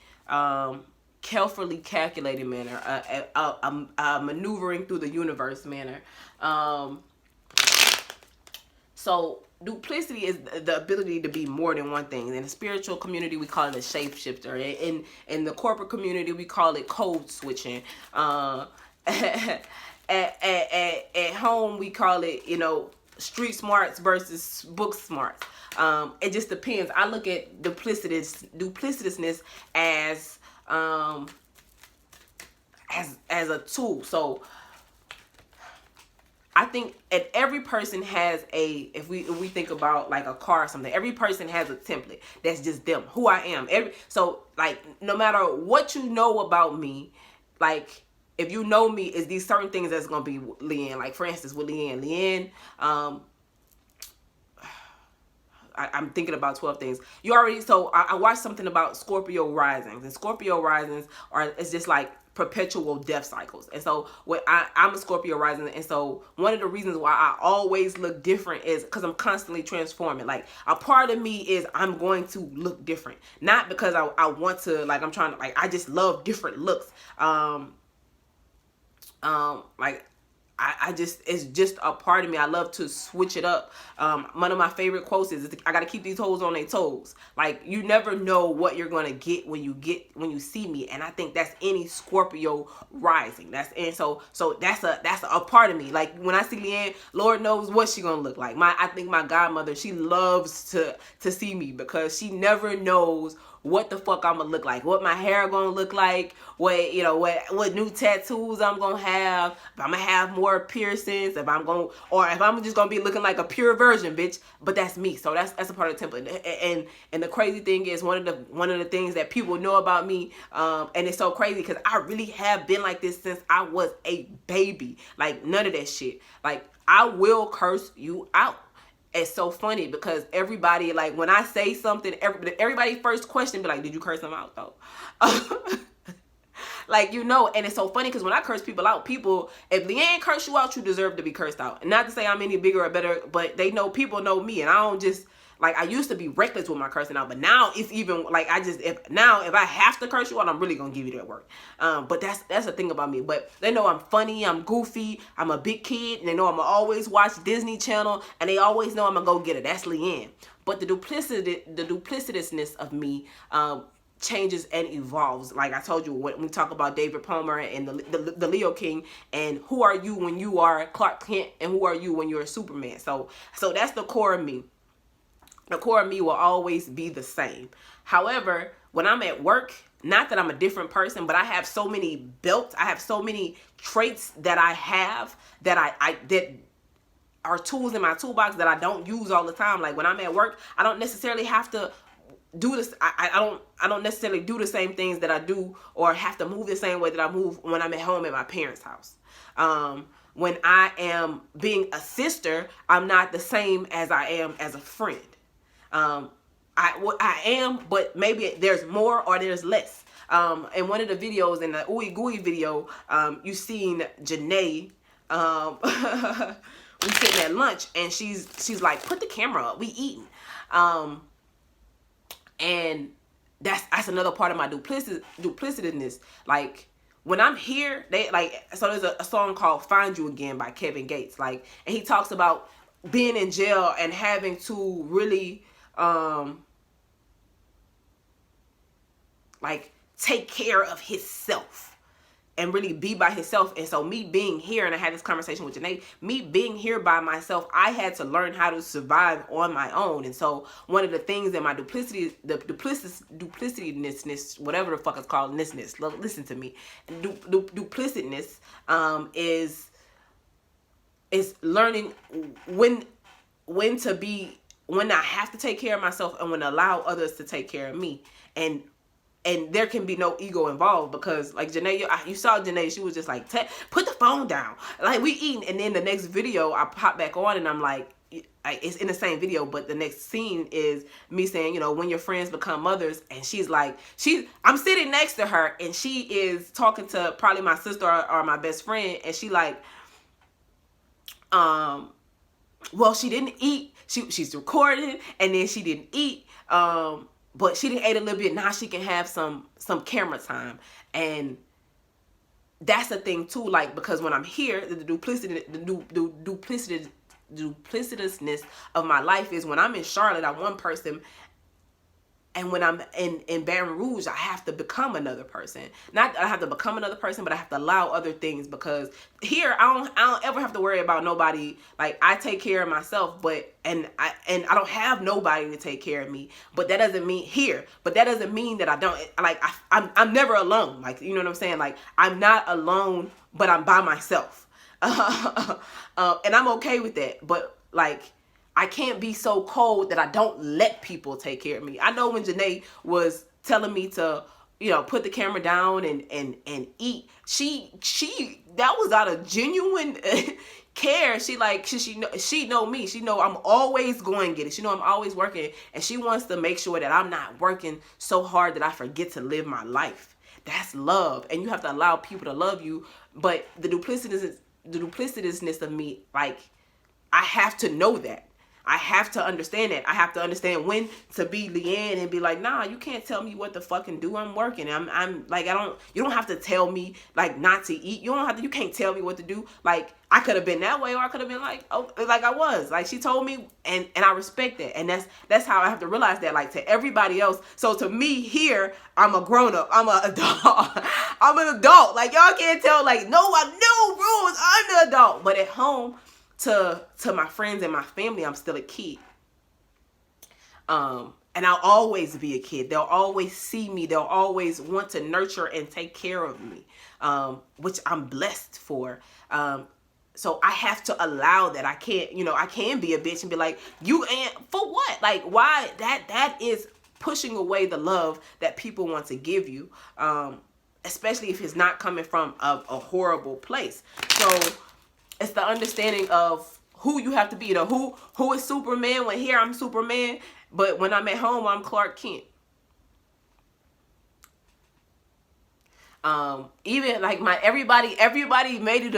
carefully calculated manner, a maneuvering through the universe manner. So duplicity is the ability to be more than one thing. In the spiritual community, we call it a shapeshifter. In the corporate community, we call it code switching. At home, we call it, street smarts versus book smarts. It just depends. I look at duplicitousness as a tool. So I think every person has if we think about like a car or something, every person has a template that's just them, who I am. So like, no matter what you know about me, like, if you know me, is these certain things that's going to be Leanne. Like, for instance, with Leanne, I'm thinking about 12 things. I watched something about Scorpio risings, and Scorpio risings it's just like perpetual death cycles. And so I'm a Scorpio rising, and so one of the reasons why I always look different is because I'm constantly transforming. Like, a part of me is I'm going to look different, not because I want to, like, I'm trying to, like, I just love different looks. Like, it's just a part of me. I love to switch it up. One of my favorite quotes is, I got to keep these hoes on their toes. Like, you never know what you're going to get when you see me. And I think that's any Scorpio rising. So that's a part of me. Like, when I see Leanne, Lord knows what she going to look like. I think my godmother, she loves to see me because she never knows what the fuck I'm gonna look like, what my hair gonna look like, what new tattoos I'm gonna have, if I'm gonna have more piercings, or if I'm just gonna be looking like a pure virgin, bitch. But that's me, so that's a part of the template. And the crazy thing is, one of the things that people know about me, and it's so crazy because I really have been like this since I was a baby. Like, none of that shit. Like, I will curse you out. It's so funny because everybody, like, when I say something, everybody first question be like, did you curse them out though? Like, and it's so funny because when I curse people out, if Leanne curse you out, you deserve to be cursed out. And not to say I'm any bigger or better, but people know me, and I don't just, like, I used to be reckless with my cursing out, but now it's even like, if I have to curse you out, I'm really gonna give you that work. But that's the thing about me. But they know I'm funny, I'm goofy, I'm a big kid, and they know I'm gonna always watch Disney Channel, and they always know I'm gonna go get it. That's Leanne. But the duplicitousness of me changes and evolves. Like I told you, when we talk about David Palmer and the Leo King, and who are you when you are Clark Kent, and who are you when you're a Superman. So that's the core of me. The core of me will always be the same. However, when I'm at work, not that I'm a different person, but I have so many belts, I have so many traits that I have that that are tools in my toolbox that I don't use all the time. Like, when I'm at work, I don't necessarily have to do this. I don't necessarily do the same things that I do, or have to move the same way that I move when I'm at home at my parents' house. When I am being a sister, I'm not the same as I am as a friend. I am, but maybe there's more or there's less. In one of the videos, in the Ooey Gooey video, you seen Janae, we sitting at lunch, and she's like, put the camera up, we eating. And that's another part of my duplicitousness. Like, when I'm here, so there's a song called Find You Again by Kevin Gates. Like, and he talks about being in jail and having to really, like, take care of himself and really be by himself. And so me being here, and I had this conversation with Janae, me being here by myself, I had to learn how to survive on my own. And so one of the things that my duplicityness, whatever the fuck it's called, listen to me, duplicitness, is learning when I have to take care of myself and when to allow others to take care of me. And there can be no ego involved, because like Janae, you saw Janae, she was just like, put the phone down. Like, we eating, and then the next video I pop back on and I'm like, it's in the same video, but the next scene is me saying, you know, when your friends become mothers, and she's like, I'm sitting next to her and she is talking to probably my sister or my best friend, and she like, well, she didn't eat. She's recording, and then she didn't eat. But she didn't eat a little bit. Now she can have some camera time. And that's the thing too, like, because when I'm here, the duplicitousness of my life is when I'm in Charlotte, I'm one person. And when I'm in Baton Rouge, I have to become another person. Not I have to become another person, but I have to allow other things, because here I don't ever have to worry about nobody. Like, I take care of myself, and I don't have nobody to take care of me. But that doesn't mean But that doesn't mean that I don't, like, I'm never alone. Like, you know what I'm saying? Like, I'm not alone, but I'm by myself. And I'm okay with that. But like, I can't be so cold that I don't let people take care of me. I know when Janae was telling me to, you know, put the camera down and eat, she that was out of genuine care. She know me. She know I'm always going to get it. She know I'm always working, and she wants to make sure that I'm not working so hard that I forget to live my life. That's love, and you have to allow people to love you. But the duplicitousness of me, like, I have to know that. I have to understand that. I have to understand when to be Leanne and be like, nah, you can't tell me what to fucking do. I'm working. I'm like, you don't have to tell me like not to eat. You can't tell me what to do. Like, I could have been that way, or I could have been like, oh, like I was. Like, she told me, and I respect that. And that's how I have to realize that, like, to everybody else. So to me here, I'm a grown up. I'm an adult. I'm an adult. Like, y'all can't tell, like, no rules. I'm the adult. But at home, to my friends and my family, I'm still a kid. And I'll always be a kid. They'll always see me. They'll always want to nurture and take care of me, which I'm blessed for. So I have to allow that. I can be a bitch and be like, you ain't, for what? Like, why? That is pushing away the love that people want to give you, especially if it's not coming from a horrible place. So it's the understanding of who you have to be. You know, who is Superman? When here I'm Superman, but when I'm at home, I'm Clark Kent. Even like everybody made it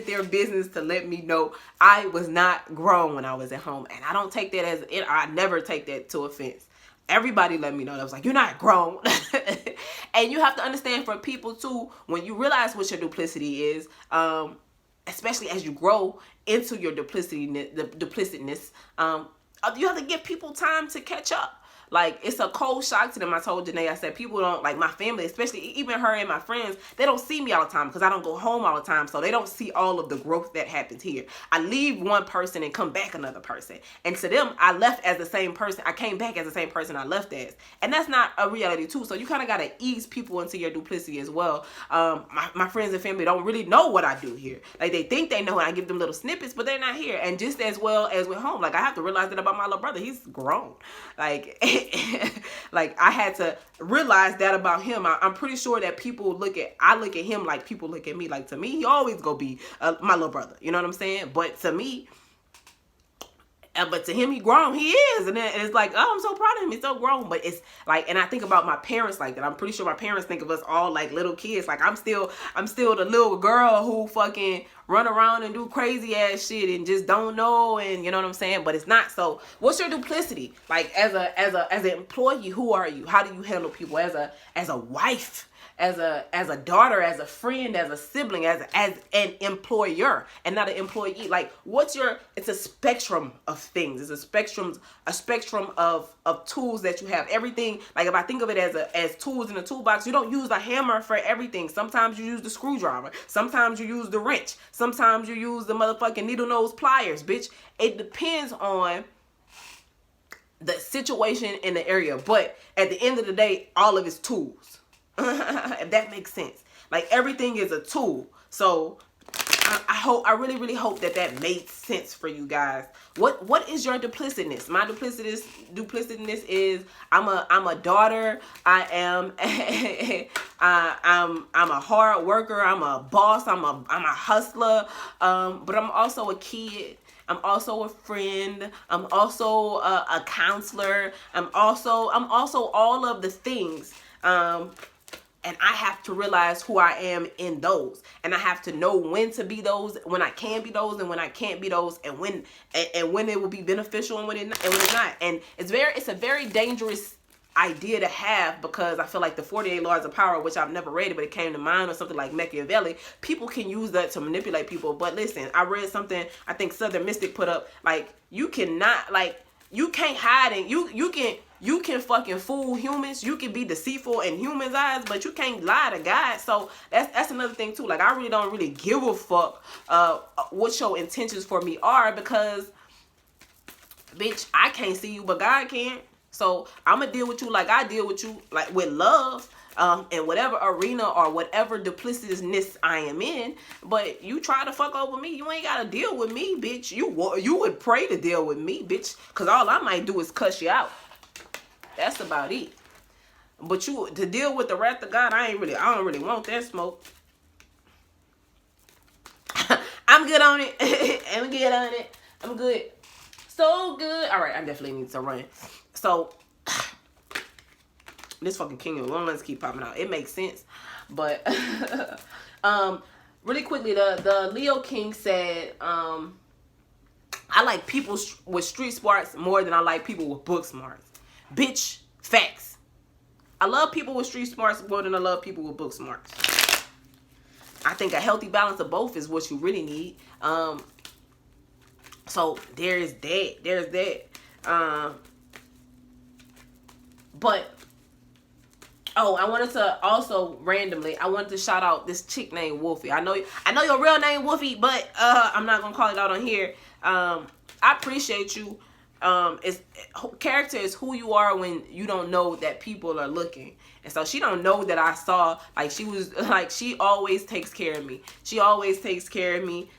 their business to let me know I was not grown when I was at home, and I don't take that I never take that to offense. Everybody let me know. That was like, you're not grown. And you have to understand, for people too, when you realize what your duplicity is, especially as you grow into your duplicitness, you have to give people time to catch up. Like, it's a cold shock to them. I told Janae, I said, people don't, like, my family, especially even her and my friends, they don't see me all the time because I don't go home all the time. So they don't see all of the growth that happens here. I leave one person and come back another person. And to them, I left as the same person. I came back as the same person I left as. And that's not a reality too. So you kind of got to ease people into your duplicity as well. My friends and family don't really know what I do here. Like, they think they know, and I give them little snippets, but they're not here. And just as well as with home, like, I have to realize that about my little brother. He's grown. Like, like, I had to realize that about him. I'm pretty sure that I look at him like people look at me. Like, to me, he always gonna be my little brother. You know what I'm saying? But to me, but to him, he grown. He is. And it's like, oh, I'm so proud of him. He's so grown. But it's like, and I think about my parents like that. I'm pretty sure my parents think of us all like little kids. Like, I'm still the little girl who fucking run around and do crazy ass shit and just don't know, and you know what I'm saying? But it's not. So what's your duplicity? Like as an employee, who are you? How do you handle people? As a wife, as a daughter, as a friend, as a sibling, as an employer, and not an employee. Like it's a spectrum of things. It's a spectrum of tools that you have. Everything, like if I think of it as tools in a toolbox, you don't use a hammer for everything. Sometimes you use the screwdriver. Sometimes you use the wrench. Sometimes you use the motherfucking needle nose pliers, bitch. It depends on the situation in the area. But at the end of the day, all of it's tools. If that makes sense. Like everything is a tool. So I really hope that made sense for you guys. What is your duplicitness? My duplicitness is I'm a daughter. I am I'm a hard worker. I'm a boss. I'm a hustler. But I'm also a kid. I'm also a friend. I'm also a counselor. I'm also all of the things. And I have to realize who I am in those. And I have to know when to be those, when I can be those, and when I can't be those, and when it will be beneficial and when it's not. And it's a very dangerous idea to have, because I feel like the 48 laws of power, which I've never read it, but it came to mind, or something like Machiavelli, people can use that to manipulate people. But listen, I read something, I think Southern Mystic put up, like, you cannot, like, you can't hide it. You can fucking fool humans. You can be deceitful in humans' eyes, but you can't lie to God. So that's another thing too. Like, I really don't really give a fuck what your intentions for me are, because bitch, I can't see you, but God can. So I'm gonna deal with you like I deal with you, like with love, in whatever arena or whatever duplicitousness I am in. But you try to fuck over me, you ain't gotta deal with me, bitch. You would pray to deal with me, bitch, because all I might do is cuss you out. That's about it. But to deal with the wrath of God, I don't really want that smoke. I'm good on it. I'm good on it. I'm good. So good. All right, I definitely need to run. So this fucking King of Wands keep popping out. It makes sense. But really quickly, the Leo King said, I like people with street smarts more than I like people with book smarts. Bitch, facts. I love people with street smarts more than I love people with book smarts. I think a healthy balance of both is what you really need. So there's that. But I wanted to also randomly, I wanted to shout out this chick named Wolfie. I know your real name Wolfie, but I'm not gonna call it out on here. I appreciate you. Character is who you are when you don't know that people are looking. And so she don't know that I saw, like, she always takes care of me. She always takes care of me.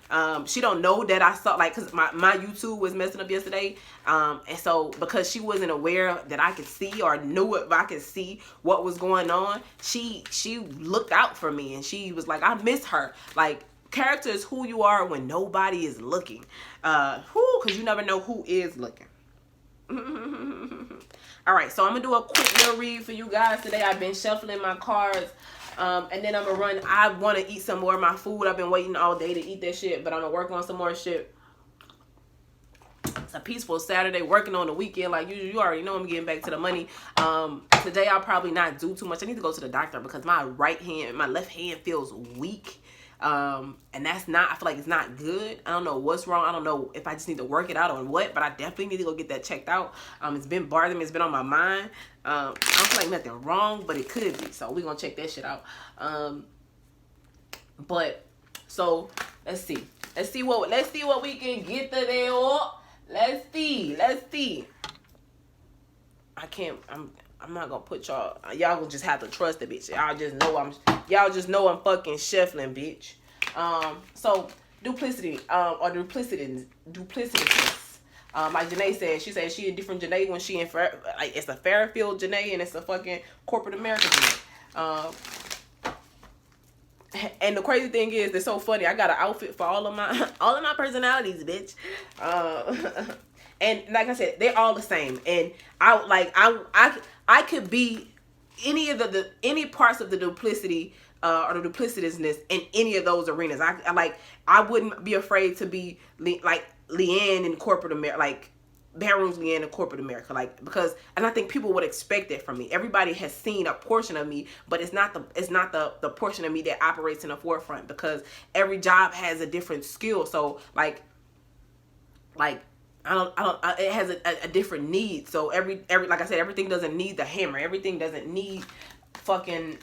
She don't know that I saw, like, cause my YouTube was messing up yesterday. And so because she wasn't aware that I could see or knew if I could see what was going on, she looked out for me, and she was like, I miss her. Like, character is who you are when nobody is looking. Cause you never know who is looking. All right, so I'm gonna do a quick little read for you guys today. I've been shuffling my cards, and then I'm gonna run. I want to eat some more of my food. I've been waiting all day to eat that shit, but I'm gonna work on some more shit. It's a peaceful Saturday, working on the weekend like usual. You already know I'm getting back to the money. Today I'll probably not do too much. I need to go to the doctor because my left hand feels weak. And that's not, I feel like it's not good. I don't know what's wrong. I don't know if I just need to work it out or what, but I definitely need to go get that checked out. It's been bothering me. It's been on my mind. I don't feel like nothing wrong, but it could be. So we're going to check that shit out. But so let's see what we can get today. Let's see. I'm not gonna put y'all gonna just have to trust the bitch. Y'all just know I'm fucking shuffling, bitch. So duplicity, or duplicitous. Like Janae said, she said she a different Janae when she in like it's a Fairfield Janae and it's a fucking corporate American Janae. And the crazy thing is, it's so funny. I got an outfit for all of my personalities, bitch. And like I said, they're all the same. And I could be any parts of the duplicity or the duplicitousness in any of those arenas. I wouldn't be afraid to be like Leanne in corporate America, like Barron's Leanne in corporate America, like, because, and I think people would expect that from me. Everybody has seen a portion of me, but it's not the portion of me that operates in the forefront, because every job has a different skill. So like it has a different need. So every like I said, everything doesn't need the hammer. Everything doesn't need fucking.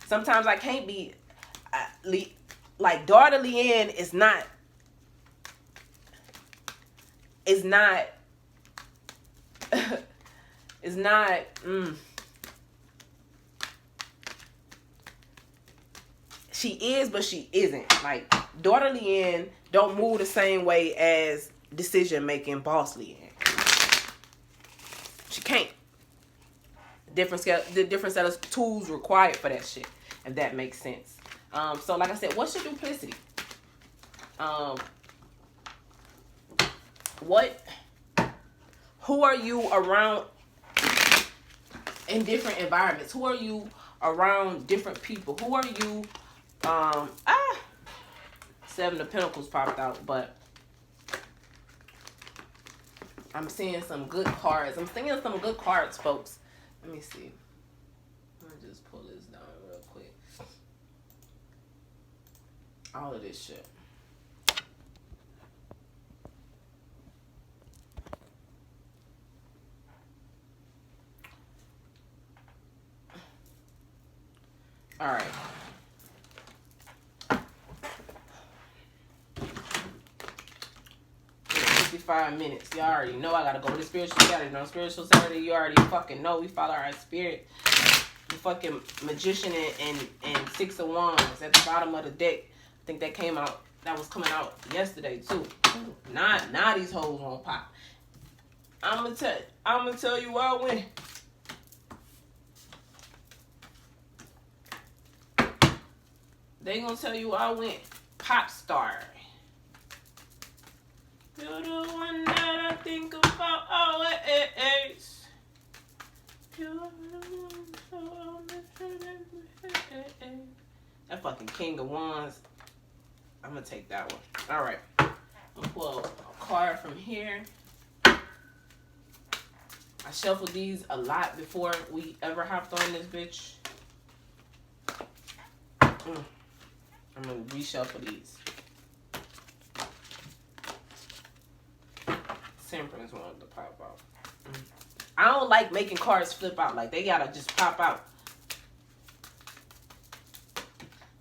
Sometimes I can't be like daughter Leanne is not. Is not. Is not. She is, but she isn't. Like daughter Leanne don't move the same way as decision making boss Leanne. She can't. The different set of tools required for that shit, if that makes sense. So like I said, what's your duplicity? Who are you around in different environments? Who are you around different people? Who are you, Seven of Pentacles popped out, but I'm seeing some good cards. I'm seeing some good cards, folks. Let me see. Let me just pull this down real quick. All of this shit. All right. Yeah, 55 minutes. You already know I gotta go to Spiritual Saturday. On Spiritual Saturday, you already fucking know we follow our spirit. The fucking Magician and Six of Wands at the bottom of the deck. I think that came out. That was coming out yesterday too. Now these hoes won't pop. I'm gonna tell you where I went. They gonna tell you I went pop star. You're the one that I think about always. That fucking King of Wands. I'm gonna take that one. All right. I'm gonna pull a card from here. I shuffled these a lot before we ever hopped on this bitch. I'm gonna reshuffle these. Temperance wanted to pop out. I don't like making cards flip out. Like, they gotta just pop out.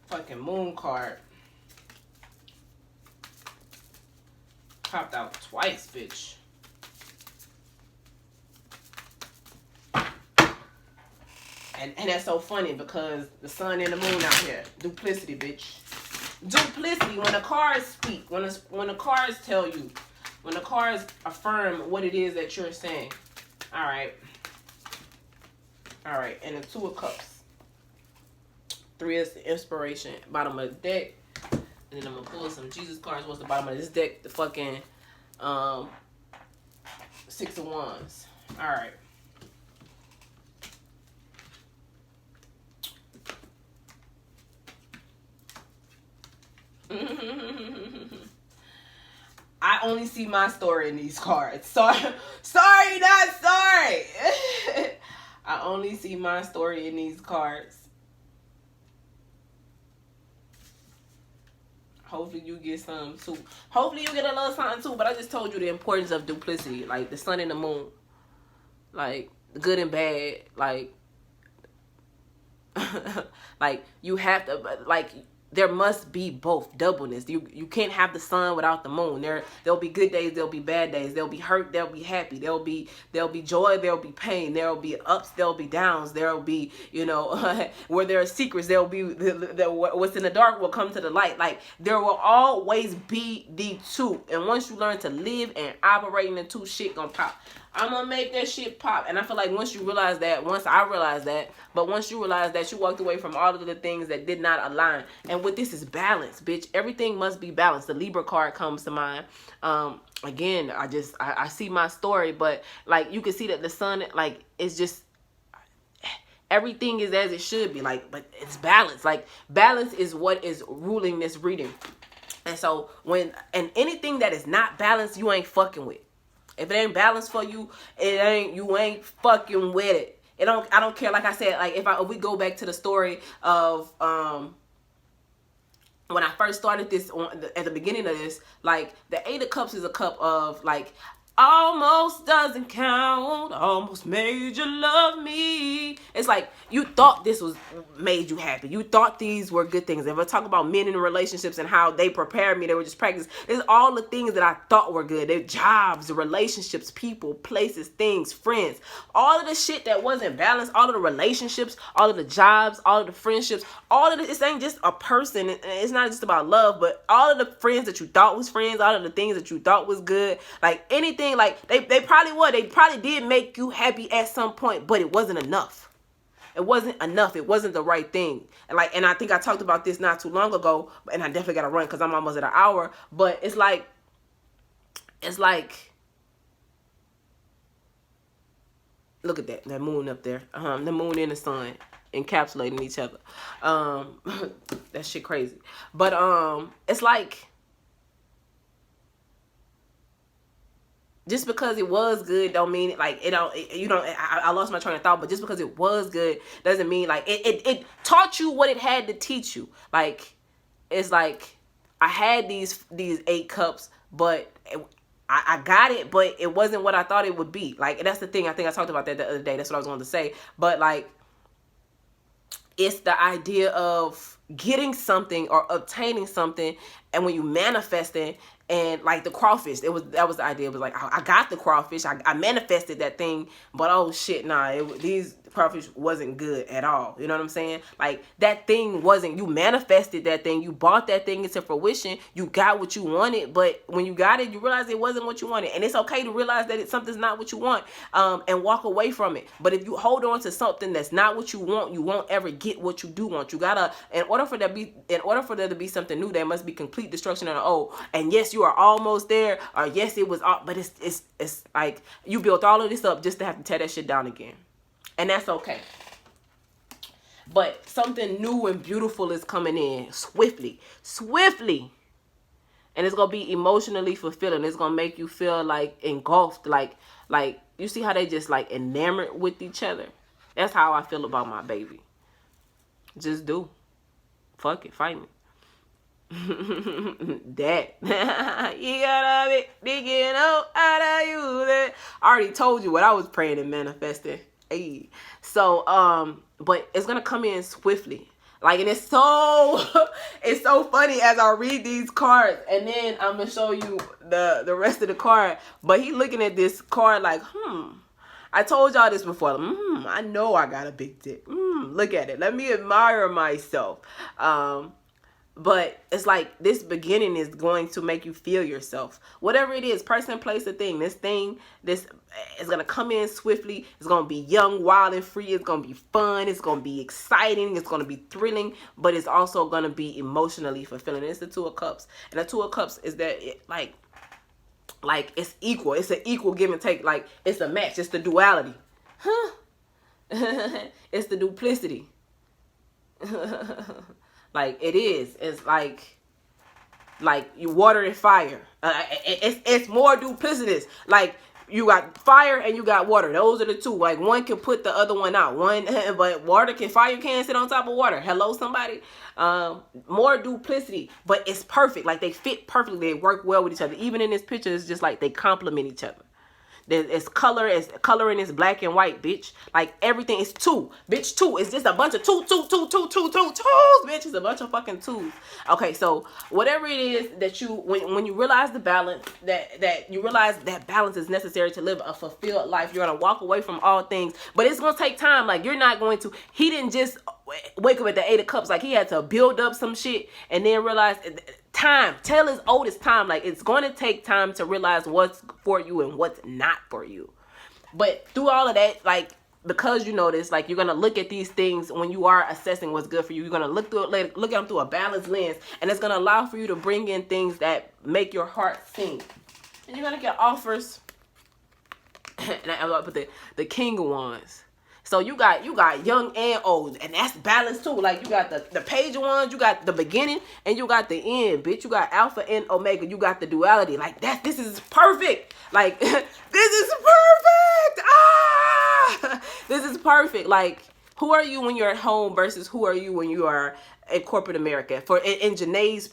Fucking Moon card. Popped out twice, bitch. And that's so funny because the sun and the moon out here. Duplicity, bitch. Duplicity. When the cards speak, when the cards tell you, when the cards affirm what it is that you're saying. All right. All right. And the Two of Cups. 3 is the inspiration. Bottom of the deck. And then I'm going to pull some Jesus cards. What's the bottom of this deck? The fucking Six of Wands. All right. I only see my story in these cards. Sorry, not sorry. I only see my story in these cards. Hopefully you get some too. Hopefully you get a little something too. But I just told you the importance of duplicity. Like the sun and the moon. Like the good and bad. Like, like you have to, like, there must be both doubleness. You can't have the sun without the moon. There'll be good days, there'll be bad days, there'll be hurt, there'll be happy, there'll be joy, there'll be pain, there'll be ups, there'll be downs, there'll be, you know, where there are secrets, there'll be what's in the dark will come to the light. Like there will always be the two, and once you learn to live and operate in the two, shit gonna pop. I'm gonna make that shit pop. And I feel like once you realize that, once I realized that, but once you realize that, you walked away from all of the things that did not align. And with this is balance, bitch. Everything must be balanced. The Libra card comes to mind. Again, I see my story, but like you can see that the sun, like, it's just, Everything is as it should be. Like, but it's balance. Like, balance is what is ruling this reading. And so and anything that is not balanced, you ain't fucking with. If it ain't balanced for you, you ain't fucking with it. I don't care. Like I said, like if we go back to the story of when I first started this at the beginning of this, like the 8 of Cups is a cup of like, almost doesn't count, almost made you love me. It's like you thought this was made you happy. You thought these were good things. If I talk about men in relationships and how they prepared me, they were just practice. It's all the things that I thought were good. Their jobs, relationships, people, places, things, friends. All of the shit that wasn't balanced, all of the relationships, all of the jobs, all of the friendships, all of this ain't just a person. It's not just about love, but all of the friends that you thought was friends, all of the things that you thought was good, like anything. Like they probably did make you happy at some point, but it wasn't enough. It wasn't enough. It wasn't the right thing. And I think I talked about this not too long ago, and I definitely got to run because I'm almost at an hour. But it's like look at that moon up there. The moon and the sun encapsulating each other. That shit crazy. But it's like, just because it was good don't mean like I lost my train of thought, but just because it was good doesn't mean like it taught you what it had to teach you. Like, it's like I had these 8 cups, but I got it, but it wasn't what I thought it would be. Like, and that's the thing. I think I talked about that the other day. That's what I was going to say. But like, it's the idea of getting something or obtaining something, and when you manifest it, and like the crawfish, that was the idea. It was like, I got the crawfish, I manifested that thing, but oh shit, nah, these crawfish wasn't good at all. You know what I'm saying? Like, that thing wasn't, you manifested that thing, you brought that thing into fruition, you got what you wanted, but when you got it, you realize it wasn't what you wanted. And it's okay to realize that something's not what you want, and walk away from it. But if you hold on to something that's not what you want, you won't ever get what you do want. You gotta, in order for there to be something new, there must be complete destruction of the old. And yes, you are almost there, or yes, it was all, but it's like you built all of this up just to have to tear that shit down again. And that's okay. But something new and beautiful is coming in swiftly. And it's going to be emotionally fulfilling. It's going to make you feel like engulfed. Like you see how they just like enamored with each other? That's how I feel about my baby. Just do. Fuck it. Fight me. That. You gotta be digging out of you. That. I already told you what I was praying and manifesting. Hey. So but it's gonna come in swiftly. Like, and it's so funny as I read these cards, and then I'm gonna show you the rest of the card. But he looking at this card like, I told y'all this before. I know I got a big dick. Look at it. Let me admire myself. But it's like this beginning is going to make you feel yourself. Whatever it is, person, place, or thing. This is going to come in swiftly. It's going to be young, wild, and free. It's going to be fun. It's going to be exciting. It's going to be thrilling. But it's also going to be emotionally fulfilling. It's the 2 of Cups. And the 2 of Cups is that like it's equal. It's an equal give and take. Like, it's a match. It's the duality. It's the duplicity. Like, it is. It's like you water and fire. It's more duplicitous. Like, you got fire and you got water. Those are the two. Like, one can put the other one out. But fire can't sit on top of water. Hello, somebody. More duplicity, but it's perfect. Like, they fit perfectly. They work well with each other. Even in this picture, it's just like they complement each other. It's coloring is black and white, bitch. Like, everything is 2, bitch. 2. It's just a bunch of twos, bitch. It's a bunch of fucking 2s. Okay, so whatever it is that when you realize the balance, that you realize that balance is necessary to live a fulfilled life, you're gonna walk away from all things, but it's gonna take time. Like, you're not going to. He didn't just wake up at the 8 of Cups. Like, he had to build up some shit and then realize. Time. Tell his oldest time. Like, it's going to take time to realize what's for you and what's not for you. But through all of that, like, because you know this, like, you're going to look at these things when you are assessing what's good for you. You're going to look at them through a balanced lens, and it's going to allow for you to bring in things that make your heart sing. And you're going to get offers. And I put the King of Wands. So you got young and old, and that's balanced too. Like you got the page ones, you got the beginning, and you got the end, bitch. You got alpha and omega. You got the duality. Like that. This is perfect. Like this is perfect. Ah, this is perfect. Like who are you when you're at home versus who are you when you are in corporate America? For in Janae's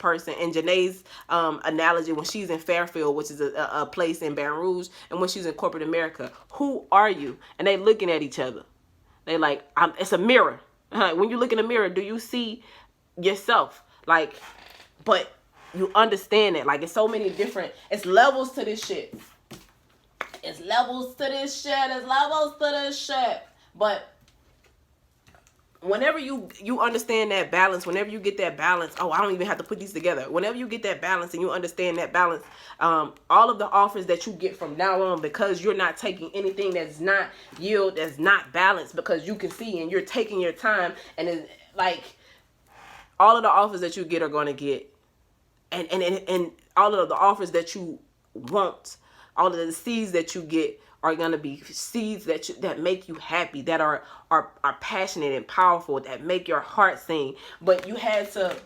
analogy, when she's in Fairfield, which is a place in Baton Rouge, and when she's in corporate America, who are you? And they looking at each other. They like, it's a mirror. When you look in the mirror, do you see yourself? Like, but you understand it. Like, it's so many different, it's levels to this shit. It's levels to this shit. It's levels to this shit. But whenever you understand that balance, whenever you get that balance, oh, I don't even have to put these together. Whenever you get that balance and you understand that balance, all of the offers that you get from now on, because you're not taking anything that's not yield, that's not balanced, because you can see and you're taking your time, and it's like all of the offers that you get are going to get, and all of the offers that you want, all of the seeds that you get are going to be seeds that make you happy, that are passionate and powerful, that make your heart sing. But you had to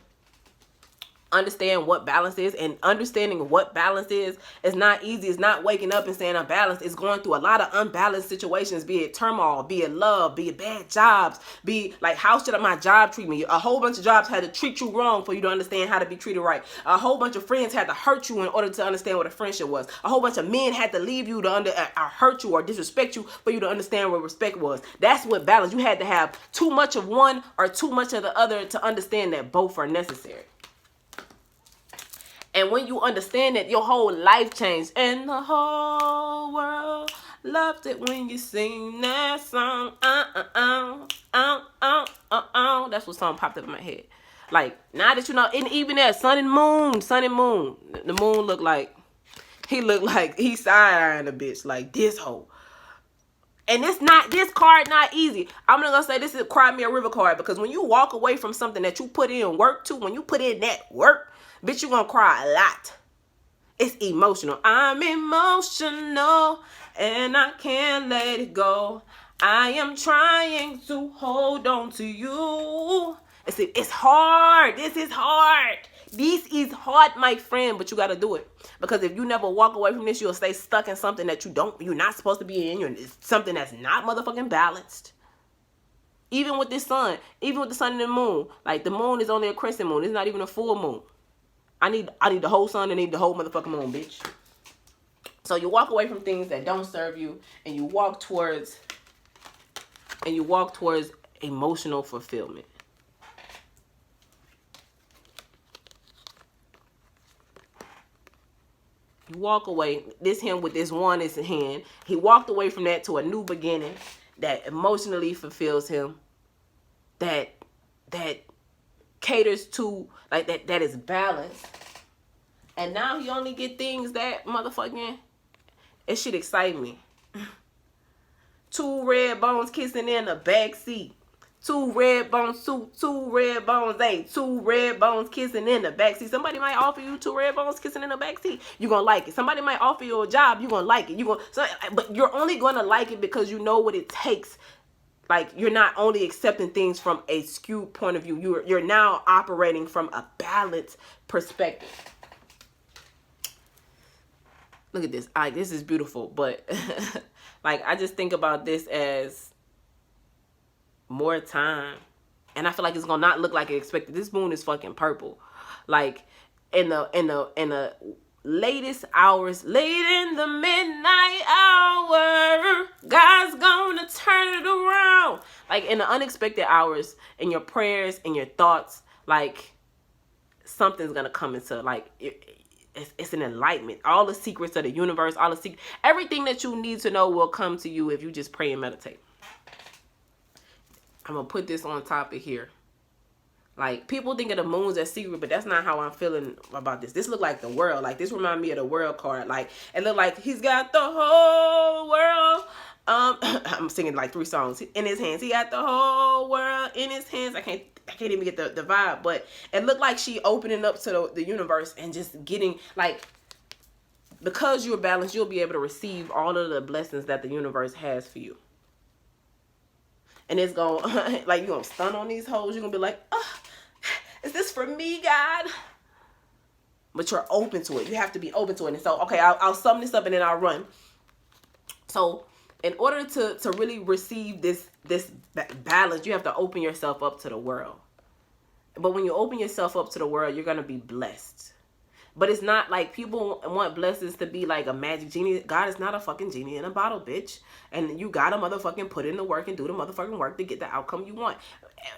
understand what balance is, and understanding what balance is not easy. It's not waking up and saying I'm balanced. It's going through a lot of unbalanced situations, be it turmoil, be it love, be it bad jobs, be like, how should my job treat me? A whole bunch of jobs had to treat you wrong for you to understand how to be treated right. A whole bunch of friends had to hurt you in order to understand what a friendship was. A whole bunch of men had to leave you to hurt you or disrespect you for you to understand what respect was. That's what balance. You had to have too much of one or too much of the other to understand that both are necessary. And when you understand that, your whole life changed. And the whole world loved it when you sing that song. That's what song popped up in my head. Like, now that you know, and even that sun and moon. The moon looked like, he side-eyeing a bitch. Like, this hoe. And this card not easy. I'm not going to say this is Cry Me a River card, because when you walk away from something that you put in work to, when you put in that work, bitch, you're going to cry a lot. It's emotional. I'm emotional and I can't let it go. I am trying to hold on to you. It's hard. This is hard. This is hard, my friend, but you got to do it. Because if you never walk away from this, you'll stay stuck in something that you're not supposed to be in. It's something that's not motherfucking balanced. Even with this sun, even with the sun and the moon, like the moon is only a crescent moon. It's not even a full moon. I need the whole sun, I need the whole motherfucking moon, bitch. So you walk away from things that don't serve you, and you walk towards emotional fulfillment. You walk away, this him with this one in his hand, he walked away from that to a new beginning that emotionally fulfills him, that caters to, like, that is balanced. And now he only get things that motherfucking, it should excite me. Two red bones kissing in the back seat. Two red bones kissing in the back seat. Somebody might offer you two red bones kissing in the back seat. You're gonna like it. Somebody might offer you a job. You're gonna like it. But you're only gonna like it because you know what it takes. Like, you're not only accepting things from a skewed point of view. You're now operating from a balanced perspective. Look at this. This is beautiful, but like, I just think about this as more time, and I feel like it's gonna not look like it expected. This moon is fucking purple. Like, in the latest hours, late in the midnight hour, God's gonna turn it around. Like, in the unexpected hours, in your prayers, in your thoughts, like, something's gonna come into, like, it's an enlightenment. All the secrets of the universe, everything that you need to know will come to you if you just pray and meditate. I'm gonna put this on top of here. Like, people think of the moons as secret, but that's not how I'm feeling about this. This look like the world. Like, this remind me of the world card. Like, it look like he's got the whole world. I'm singing like 3 songs in his hands. He got the whole world in his hands. I can't even get the vibe, but it looked like she opening up to the universe and just getting, like, because you're balanced, you'll be able to receive all of the blessings that the universe has for you. And it's gonna, like, you're gonna stun on these hoes. You're gonna be like, oh, is this for me, God? But you're open to it. You have to be open to it. And so, okay, I'll sum this up and then I'll run. So in order to really receive this balance, you have to open yourself up to the world. But when you open yourself up to the world, you're going to be blessed. But it's not like people want blessings to be like a magic genie. God is not a fucking genie in a bottle, bitch. And you gotta motherfucking put in the work and do the motherfucking work to get the outcome you want.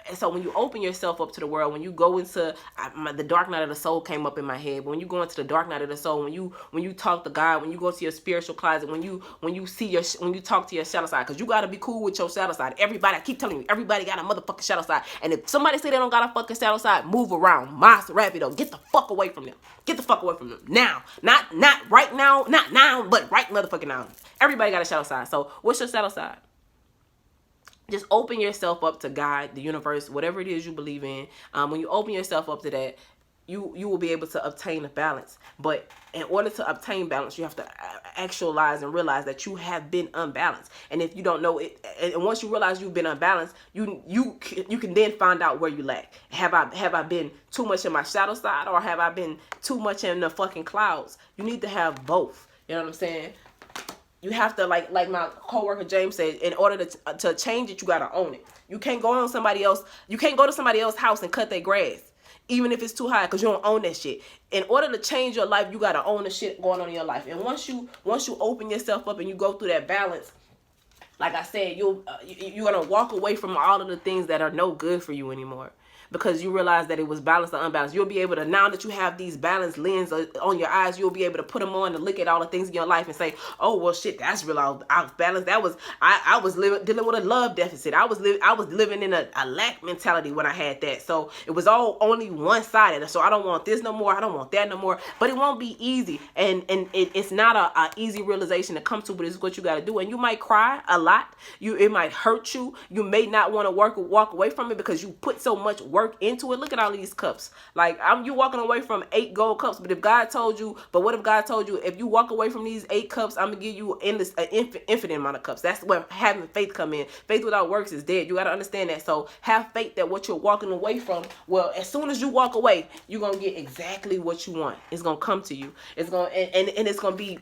And so when you open yourself up to the world, when you go into the dark night of the soul came up in my head. When you go into the dark night of the soul, when you talk to God, when you go to your spiritual closet, when you talk to your shadow side, because you gotta be cool with your shadow side. Everybody, I keep telling you, everybody got a motherfucking shadow side. And if somebody say they don't got a fucking shadow side, move around. Monster Rapido, get the fuck away from them. Get the fuck away from them now. Not right now, not now, but right motherfucking now. Everybody got a shadow side. So what's your shadow side? Just open yourself up to God, the universe, whatever it is you believe in. When you open yourself up to that, you will be able to obtain a balance. But in order to obtain balance, you have to actualize and realize that you have been unbalanced. And if you don't know it, and once you realize you've been unbalanced, you can then find out where you lack. Have I been too much in my shadow side, or have I been too much in the fucking clouds? You need to have both. You know what I'm saying? You have to, like my coworker James said, in order to change it, you gotta own it. You can't go on somebody else. You can't go to somebody else's house and cut their grass, even if it's too high, because you don't own that shit. In order to change your life, you gotta own the shit going on in your life. And once you open yourself up and you go through that balance, like I said, you're gonna walk away from all of the things that are no good for you anymore. Because you realize that it was balanced or unbalanced. You'll be able to, now that you have these balanced lens on your eyes, you'll be able to put them on and look at all the things in your life and say, oh, well, shit, that's real out of balance. That was, I was dealing with a love deficit. I was living in a lack mentality when I had that. So it was all only one-sided. So I don't want this no more. I don't want that no more. But it won't be easy. And it's not a easy realization to come to, but it's what you got to do. And you might cry a lot. It might hurt you. You may not want to walk away from it because you put so much work into it. Look at all these cups. Like, you walking away from 8 gold cups, but what if God told you, if you walk away from these 8 cups, I'm gonna give you an infinite amount of cups? That's where having faith come in. Faith without works is dead. You got to understand that. So have faith that what you're walking away from, well, as soon as you walk away, you're gonna get exactly what you want. It's gonna come to you. It's gonna and it's gonna be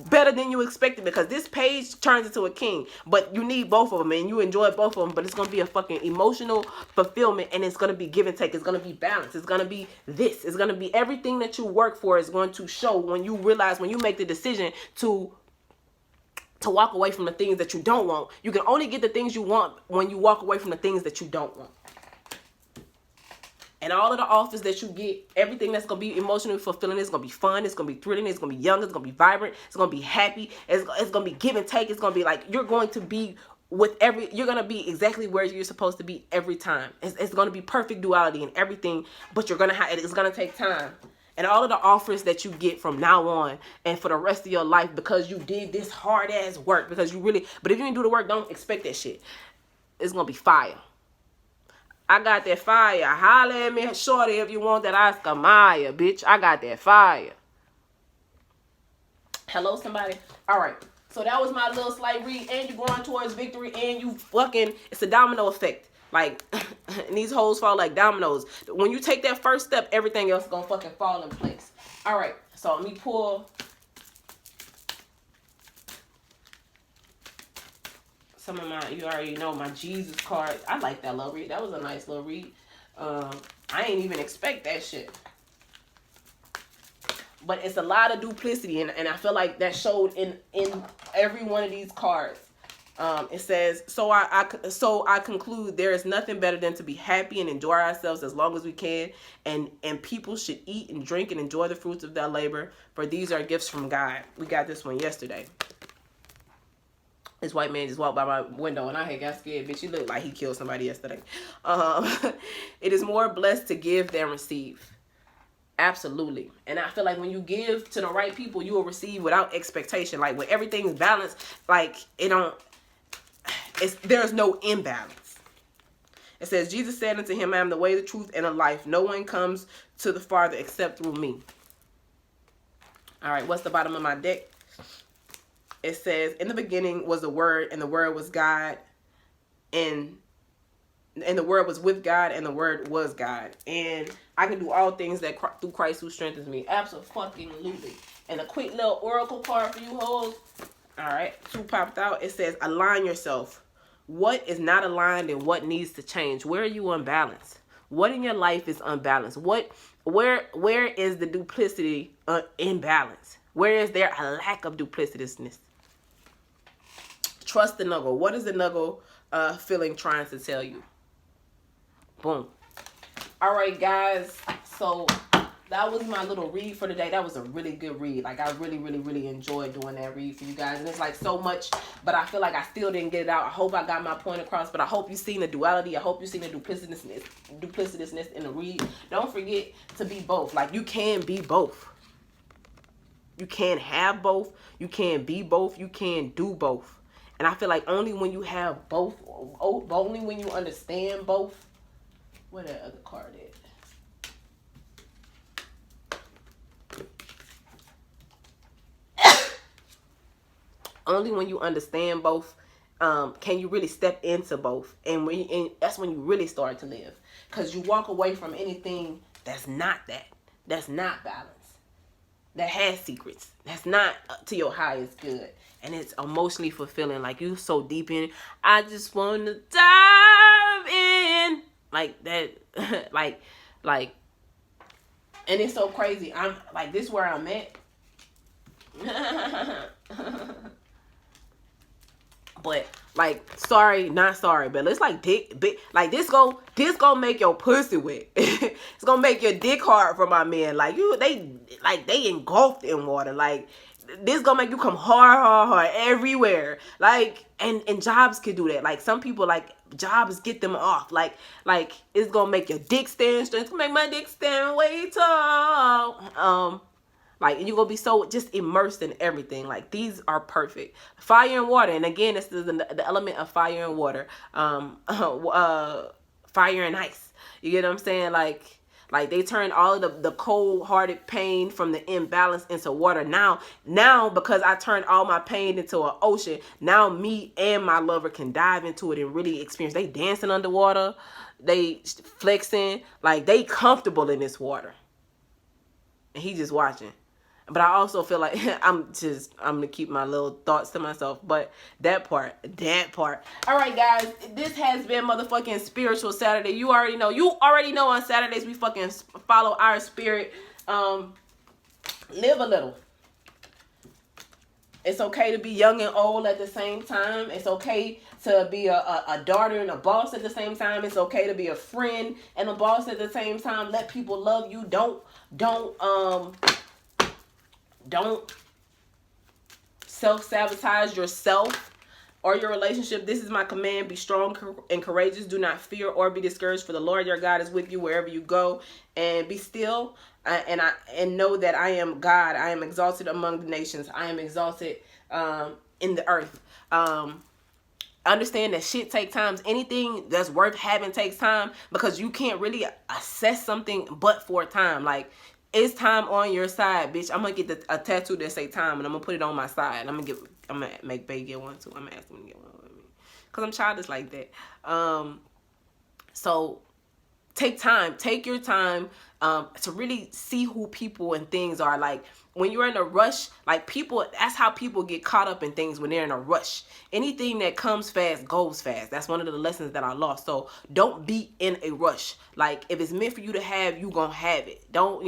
better than you expected, because this page turns into a king. But you need both of them, and you enjoy both of them. But it's gonna be a fucking emotional fulfillment, and it's gonna be give and take. It's gonna be balance. It's gonna be this. It's gonna be everything that you work for is going to show when you realize, when you make the decision to walk away from the things that you don't want. You can only get the things you want when you walk away from the things that you don't want. And all of the offers that you get, everything that's going to be emotionally fulfilling, it's going to be fun, it's going to be thrilling, it's going to be young, it's going to be vibrant, it's going to be happy, it's going to be give and take, it's going to be like, you're going to be you're going to be exactly where you're supposed to be every time. It's going to be perfect duality in everything, but it's going to take time. And all of the offers that you get from now on and for the rest of your life, because you did this hard ass work, but if you didn't do the work, don't expect that shit. It's going to be fire. I got that fire. Holler at me, shorty, if you want that Oscar Mayer, bitch. I got that fire. Hello, somebody? All right. So that was my little slight read. And you're going towards victory. And you fucking, it's a domino effect. Like, and these hoes fall like dominoes. When you take that first step, everything else is going to fucking fall in place. All right. So let me pull some of my, you already know, my Jesus cards. I like that little read. That was a nice little read. I ain't even expect that shit. But it's a lot of duplicity, and I feel like that showed in every one of these cards. It says, so I conclude there is nothing better than to be happy and enjoy ourselves as long as we can, and people should eat and drink and enjoy the fruits of their labor, for these are gifts from God. We got this one yesterday. This white man just walked by my window and I had got scared. Bitch, he looked like he killed somebody yesterday. It is more blessed to give than receive. Absolutely. And I feel like when you give to the right people, you will receive without expectation. Like, when everything's balanced, like, there's no imbalance. It says, Jesus said unto him, I am the way, the truth, and the life. No one comes to the Father except through me. All right, what's the bottom of my deck? It says, in the beginning was the Word, and the Word was God, and the word was with God, and the word was God. And I can do all things that through Christ who strengthens me. Absolutely. And a quick little oracle card for you hoes. All right, 2 popped out. It says, align yourself. What is not aligned and what needs to change? Where are you unbalanced? What in your life is unbalanced? Where is the duplicity imbalance? Where is there a lack of duplicitousness? Trust the nuggle. What is the nuggle feeling trying to tell you? Boom. All right, guys. So that was my little read for today. That was a really good read. Like, I really, really, really enjoyed doing that read for you guys. And it's like so much, but I feel like I still didn't get it out. I hope I got my point across, but I hope you seen the duality. I hope you seen the duplicitousness in the read. Don't forget to be both. Like, you can be both. You can have both. You can be both. You can do both. And I feel like only when you have both, only when you understand both. Where that other card is? Only when you understand both can you really step into both. And that's when you really start to live. Because you walk away from anything that's not that. That's not balance. That has secrets. That's not to your highest good. And it's emotionally fulfilling. Like, you so deep in it. I just want to dive in. Like that. like. And it's so crazy. I'm like, this where I'm at. But like, sorry, not sorry, but it's like dick, big, like this go make your pussy wet. It's gonna make your dick hard for my men. Like, they engulfed in water. Like, this gonna make you come hard everywhere. Like, and jobs can do that. Like, some people, like, jobs get them off. Like it's gonna make your dick stand straight. It's gonna make my dick stand way tall. Like, you're going to be so just immersed in everything. Like, these are perfect. Fire and water. And again, this is the element of fire and water. Fire and ice. You get what I'm saying? Like they turn all of the cold-hearted pain from the imbalance into water. Now, because I turned all my pain into an ocean, now me and my lover can dive into it and really experience. They dancing underwater. They flexing. Like, they comfortable in this water. And he just watching. But I also feel like I'm gonna keep my little thoughts to myself. But that part. All right, guys, this has been motherfucking Spiritual Saturday. You already know on Saturdays we fucking follow our spirit. Live a little. It's okay to be young and old at the same time. It's okay to be a daughter and a boss at the same time. It's okay to be a friend and a boss at the same time. Let people love you. Don't self-sabotage yourself or your relationship. This is my command. Be strong and courageous. Do not fear or be discouraged, for the Lord your God is with you wherever you go. And be still and know that I am God. I am exalted among the nations. I am exalted in the earth. Understand that shit takes time. Anything that's worth having takes time, because you can't really assess something but for time. Like, it's time on your side, bitch. I'm gonna get a tattoo that say time, and I'm gonna put it on my side. I'm gonna make Bay get one too. I'm gonna ask him to get one with me, cause I'm childish like that. So take time. Take your time to really see who people and things are. Like, when you're in a rush, like, people, that's how people get caught up in things when they're in a rush. Anything that comes fast goes fast. That's one of the lessons that I lost. So don't be in a rush. Like, if it's meant for you to have, you gonna have it. Don't,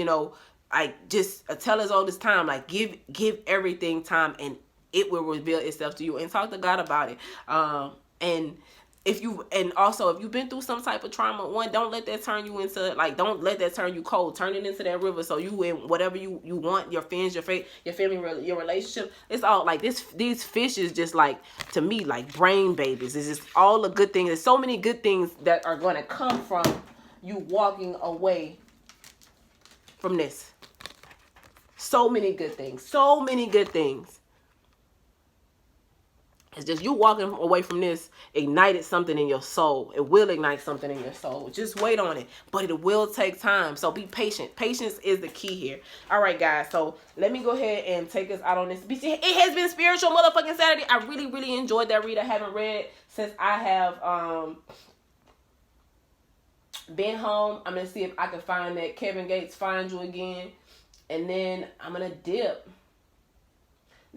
like, just tell us all this time. Like, give everything time, and it will reveal itself to you. And talk to God about it. If you've been through some type of trauma, don't let that turn you into, like, don't let that turn you cold. Turn it into that river, so you in whatever you want, your friends, your faith, your family, your relationship. It's all like this. These fish is just, like, to me, like brain babies. It's just all the good things. There's so many good things that are going to come from you walking away from this. So many good things. It's just you walking away from this ignited something in your soul. It will ignite something in your soul. Just wait on it. But it will take time. So be patient. Patience is the key here. All right, guys. So let me go ahead and take us out on this. It has been Spiritual Motherfucking Saturday. I really, really enjoyed that read. I haven't read since I have been home. I'm going to see if I can find that Kevin Gates Find You Again. And then I'm going to dip.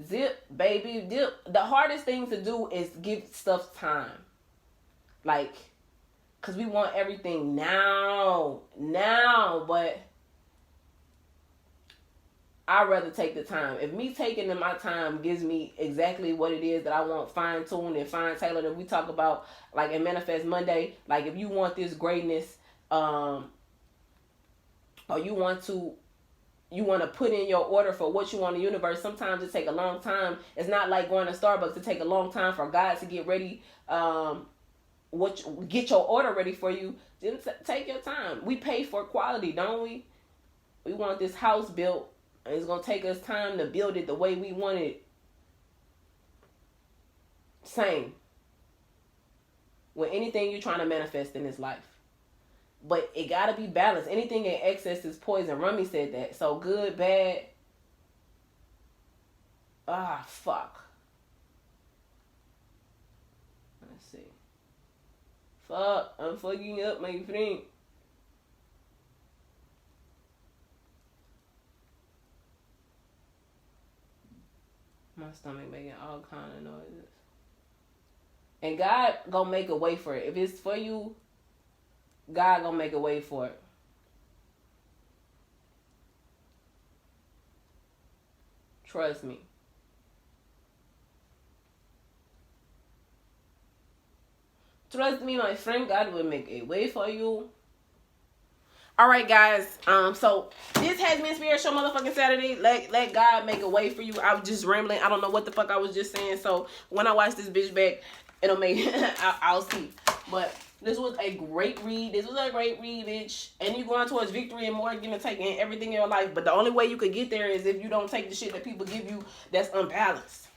Zip, baby, dip. The hardest thing to do is give stuff time. Like, because we want everything now. But I'd rather take the time. If me taking my time gives me exactly what it is that I want fine-tuned and fine-tailored, and we talk about, like, in Manifest Monday, like, if you want this greatness, or you want to put in your order for what you want in the universe. Sometimes it take a long time. It's not like going to Starbucks. It take a long time for God to get ready, get your order ready for you. Then take your time. We pay for quality, don't we? We want this house built, and it's going to take us time to build it the way we want it. Same with anything you're trying to manifest in this life. But it gotta be balanced. Anything in excess is poison. Rummy said that. So good, bad. Fuck. Let's see. Fuck. I'm fucking up, my friend. My stomach making all kind of noises. And God gonna make a way for it. If it's for you, God gonna make a way for it. Trust me. Trust me, my friend. God will make a way for you. All right, guys. So this has been Spiritual Motherfucking Saturday. Let God make a way for you. I was just rambling. I don't know what the fuck I was just saying. So when I watch this bitch back, it'll make I'll see. But this was a great read. Bitch. And you're going towards victory and more, gonna take in everything in your life. But the only way you could get there is if you don't take the shit that people give you that's unbalanced.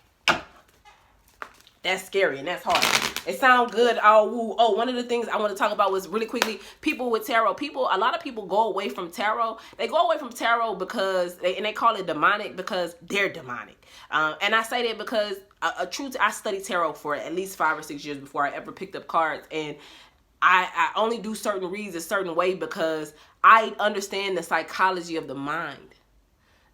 That's scary and that's hard. It sounds good. Oh, one of the things I want to talk about was really quickly, people with tarot. A lot of people go away from tarot. They go away from tarot because, they call it demonic because they're demonic. And I say that because I studied tarot for at least 5 or 6 years before I ever picked up cards. And I only do certain reads a certain way because I understand the psychology of the mind.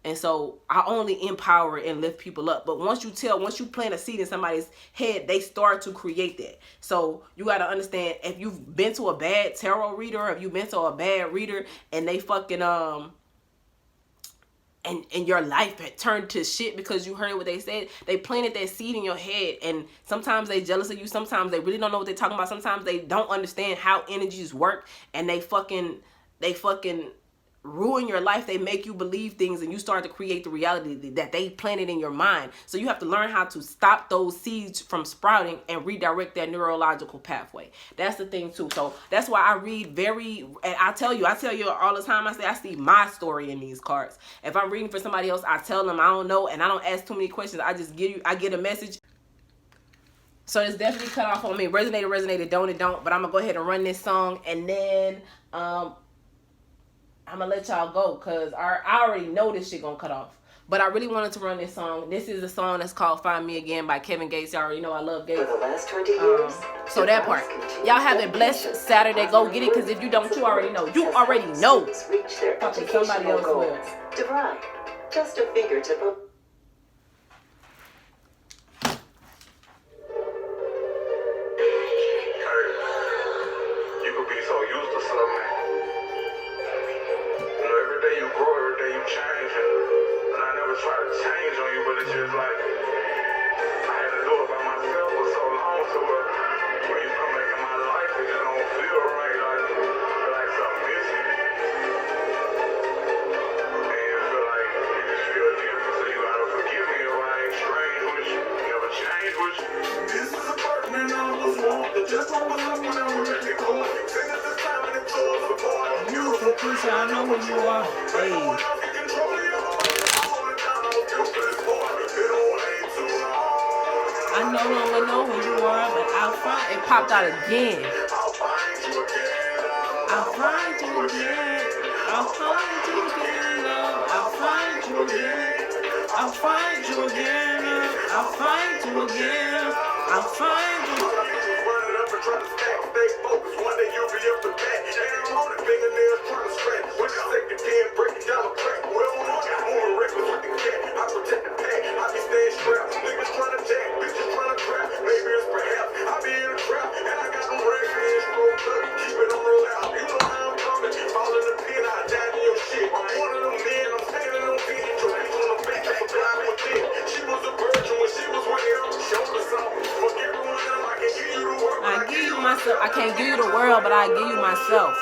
And so I only empower and lift people up. But once you plant a seed in somebody's head, they start to create that. So you got to understand, if you've been to a bad tarot reader, or if you've been to a bad reader and they fucking, and your life had turned to shit because you heard what they said, they planted that seed in your head. And sometimes they jealous of you. Sometimes they really don't know what they're talking about. Sometimes they don't understand how energies work, and they fucking ruin your life. They make you believe things, and you start to create the reality that they planted in your mind. So you have to learn how to stop those seeds from sprouting and redirect that neurological pathway. That's the thing too. So that's why I read and I tell you all the time, I see my story in these cards. If I'm reading for somebody else, I tell them I don't know, and I don't ask too many questions. I get a message. So it's definitely cut off on me. Resonated, don't. But I'm gonna go ahead and run this song, and then I'm gonna let y'all go because I already know this shit gonna cut off. But I really wanted to run this song. This is a song that's called Find Me Again by Kevin Gates. Y'all already know I love Gates. For the last 20 years, so that part. Y'all have a blessed Saturday. Go get it, because if you don't, you already know. You already know. Reach their Fucking somebody else will. DeVry, just a fingertip of... You could be so used to something. Every day you grow, every day you change. And I never try to change on you, but it's just like I had to do it by myself for so long. So when you come back in my life, it just don't feel right. Like something missing. And I feel like it just feel different. So you gotta forgive me if I ain't strange with you. Never change with you. This is a burden and I was wrong. Just what was up when I was really cool. You think it's the time and it's all the boy. Beautiful creature, I know where you are. Hey. I no longer know who you are, but I'll find. It popped out again. I'll find you again. I'll find you again. I'll find you again, love. I'll find you again. I'll find you again, love. I'll find you again. I'll find you. All I do is run it up and try to stack. Stay focused. One day you'll be up the bat. And I'm on the fingernails trying to scratch. When you take the pen, break it down a crack. Well, I'm moving reckless with the cat. I protect the pack. I be staying strapped. Niggas trying to jack. Bitches trying to trap. Maybe it's perhaps. I be in a trap. And I got them racks in stroke 30. Keep it on the loud. You know how I'm coming. Fall in the pin. I dive in your shit. I'm one of them men. I'm standing on 10. Your bitch on the back. That's a blind with it. She was a virgin when she was with him. Shoulder something. Fuck everyone else. I can give you the world. I give you myself. I can't give you the world, but I give you myself.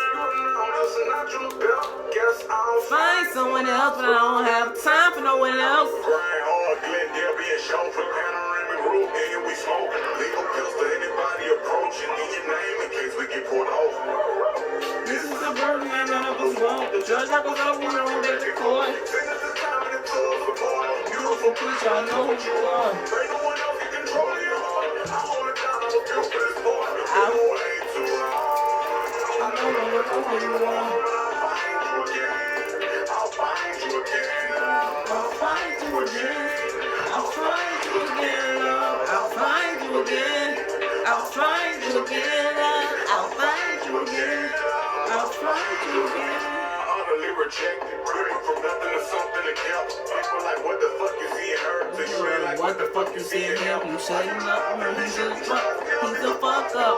Find someone else, but I don't have time for no one else. Grind hard, Glendale being shown for panoramic roof, and we smoking. Legal pills to anybody approaching. Need your name in case we get pulled off. This is the burden that none of us want. The judge like us over, we don't get the court. Finish the time and it's all support. Beautiful creature, I know who you are. Ain't no one else can control your heart. I hold it down, I'm a built for this sport. You know it ain't too long. I know who you are. I'll find you again. I'll find you again. I'll find you again, love. I'll find you again. I'll find you again, love. I'll find you again. I'll find you again. Utterly rejected, running from nothing to something to count. People like, what the fuck you see in her? Till you realize What the fuck you see in him? You shutting up? He's a fuck up.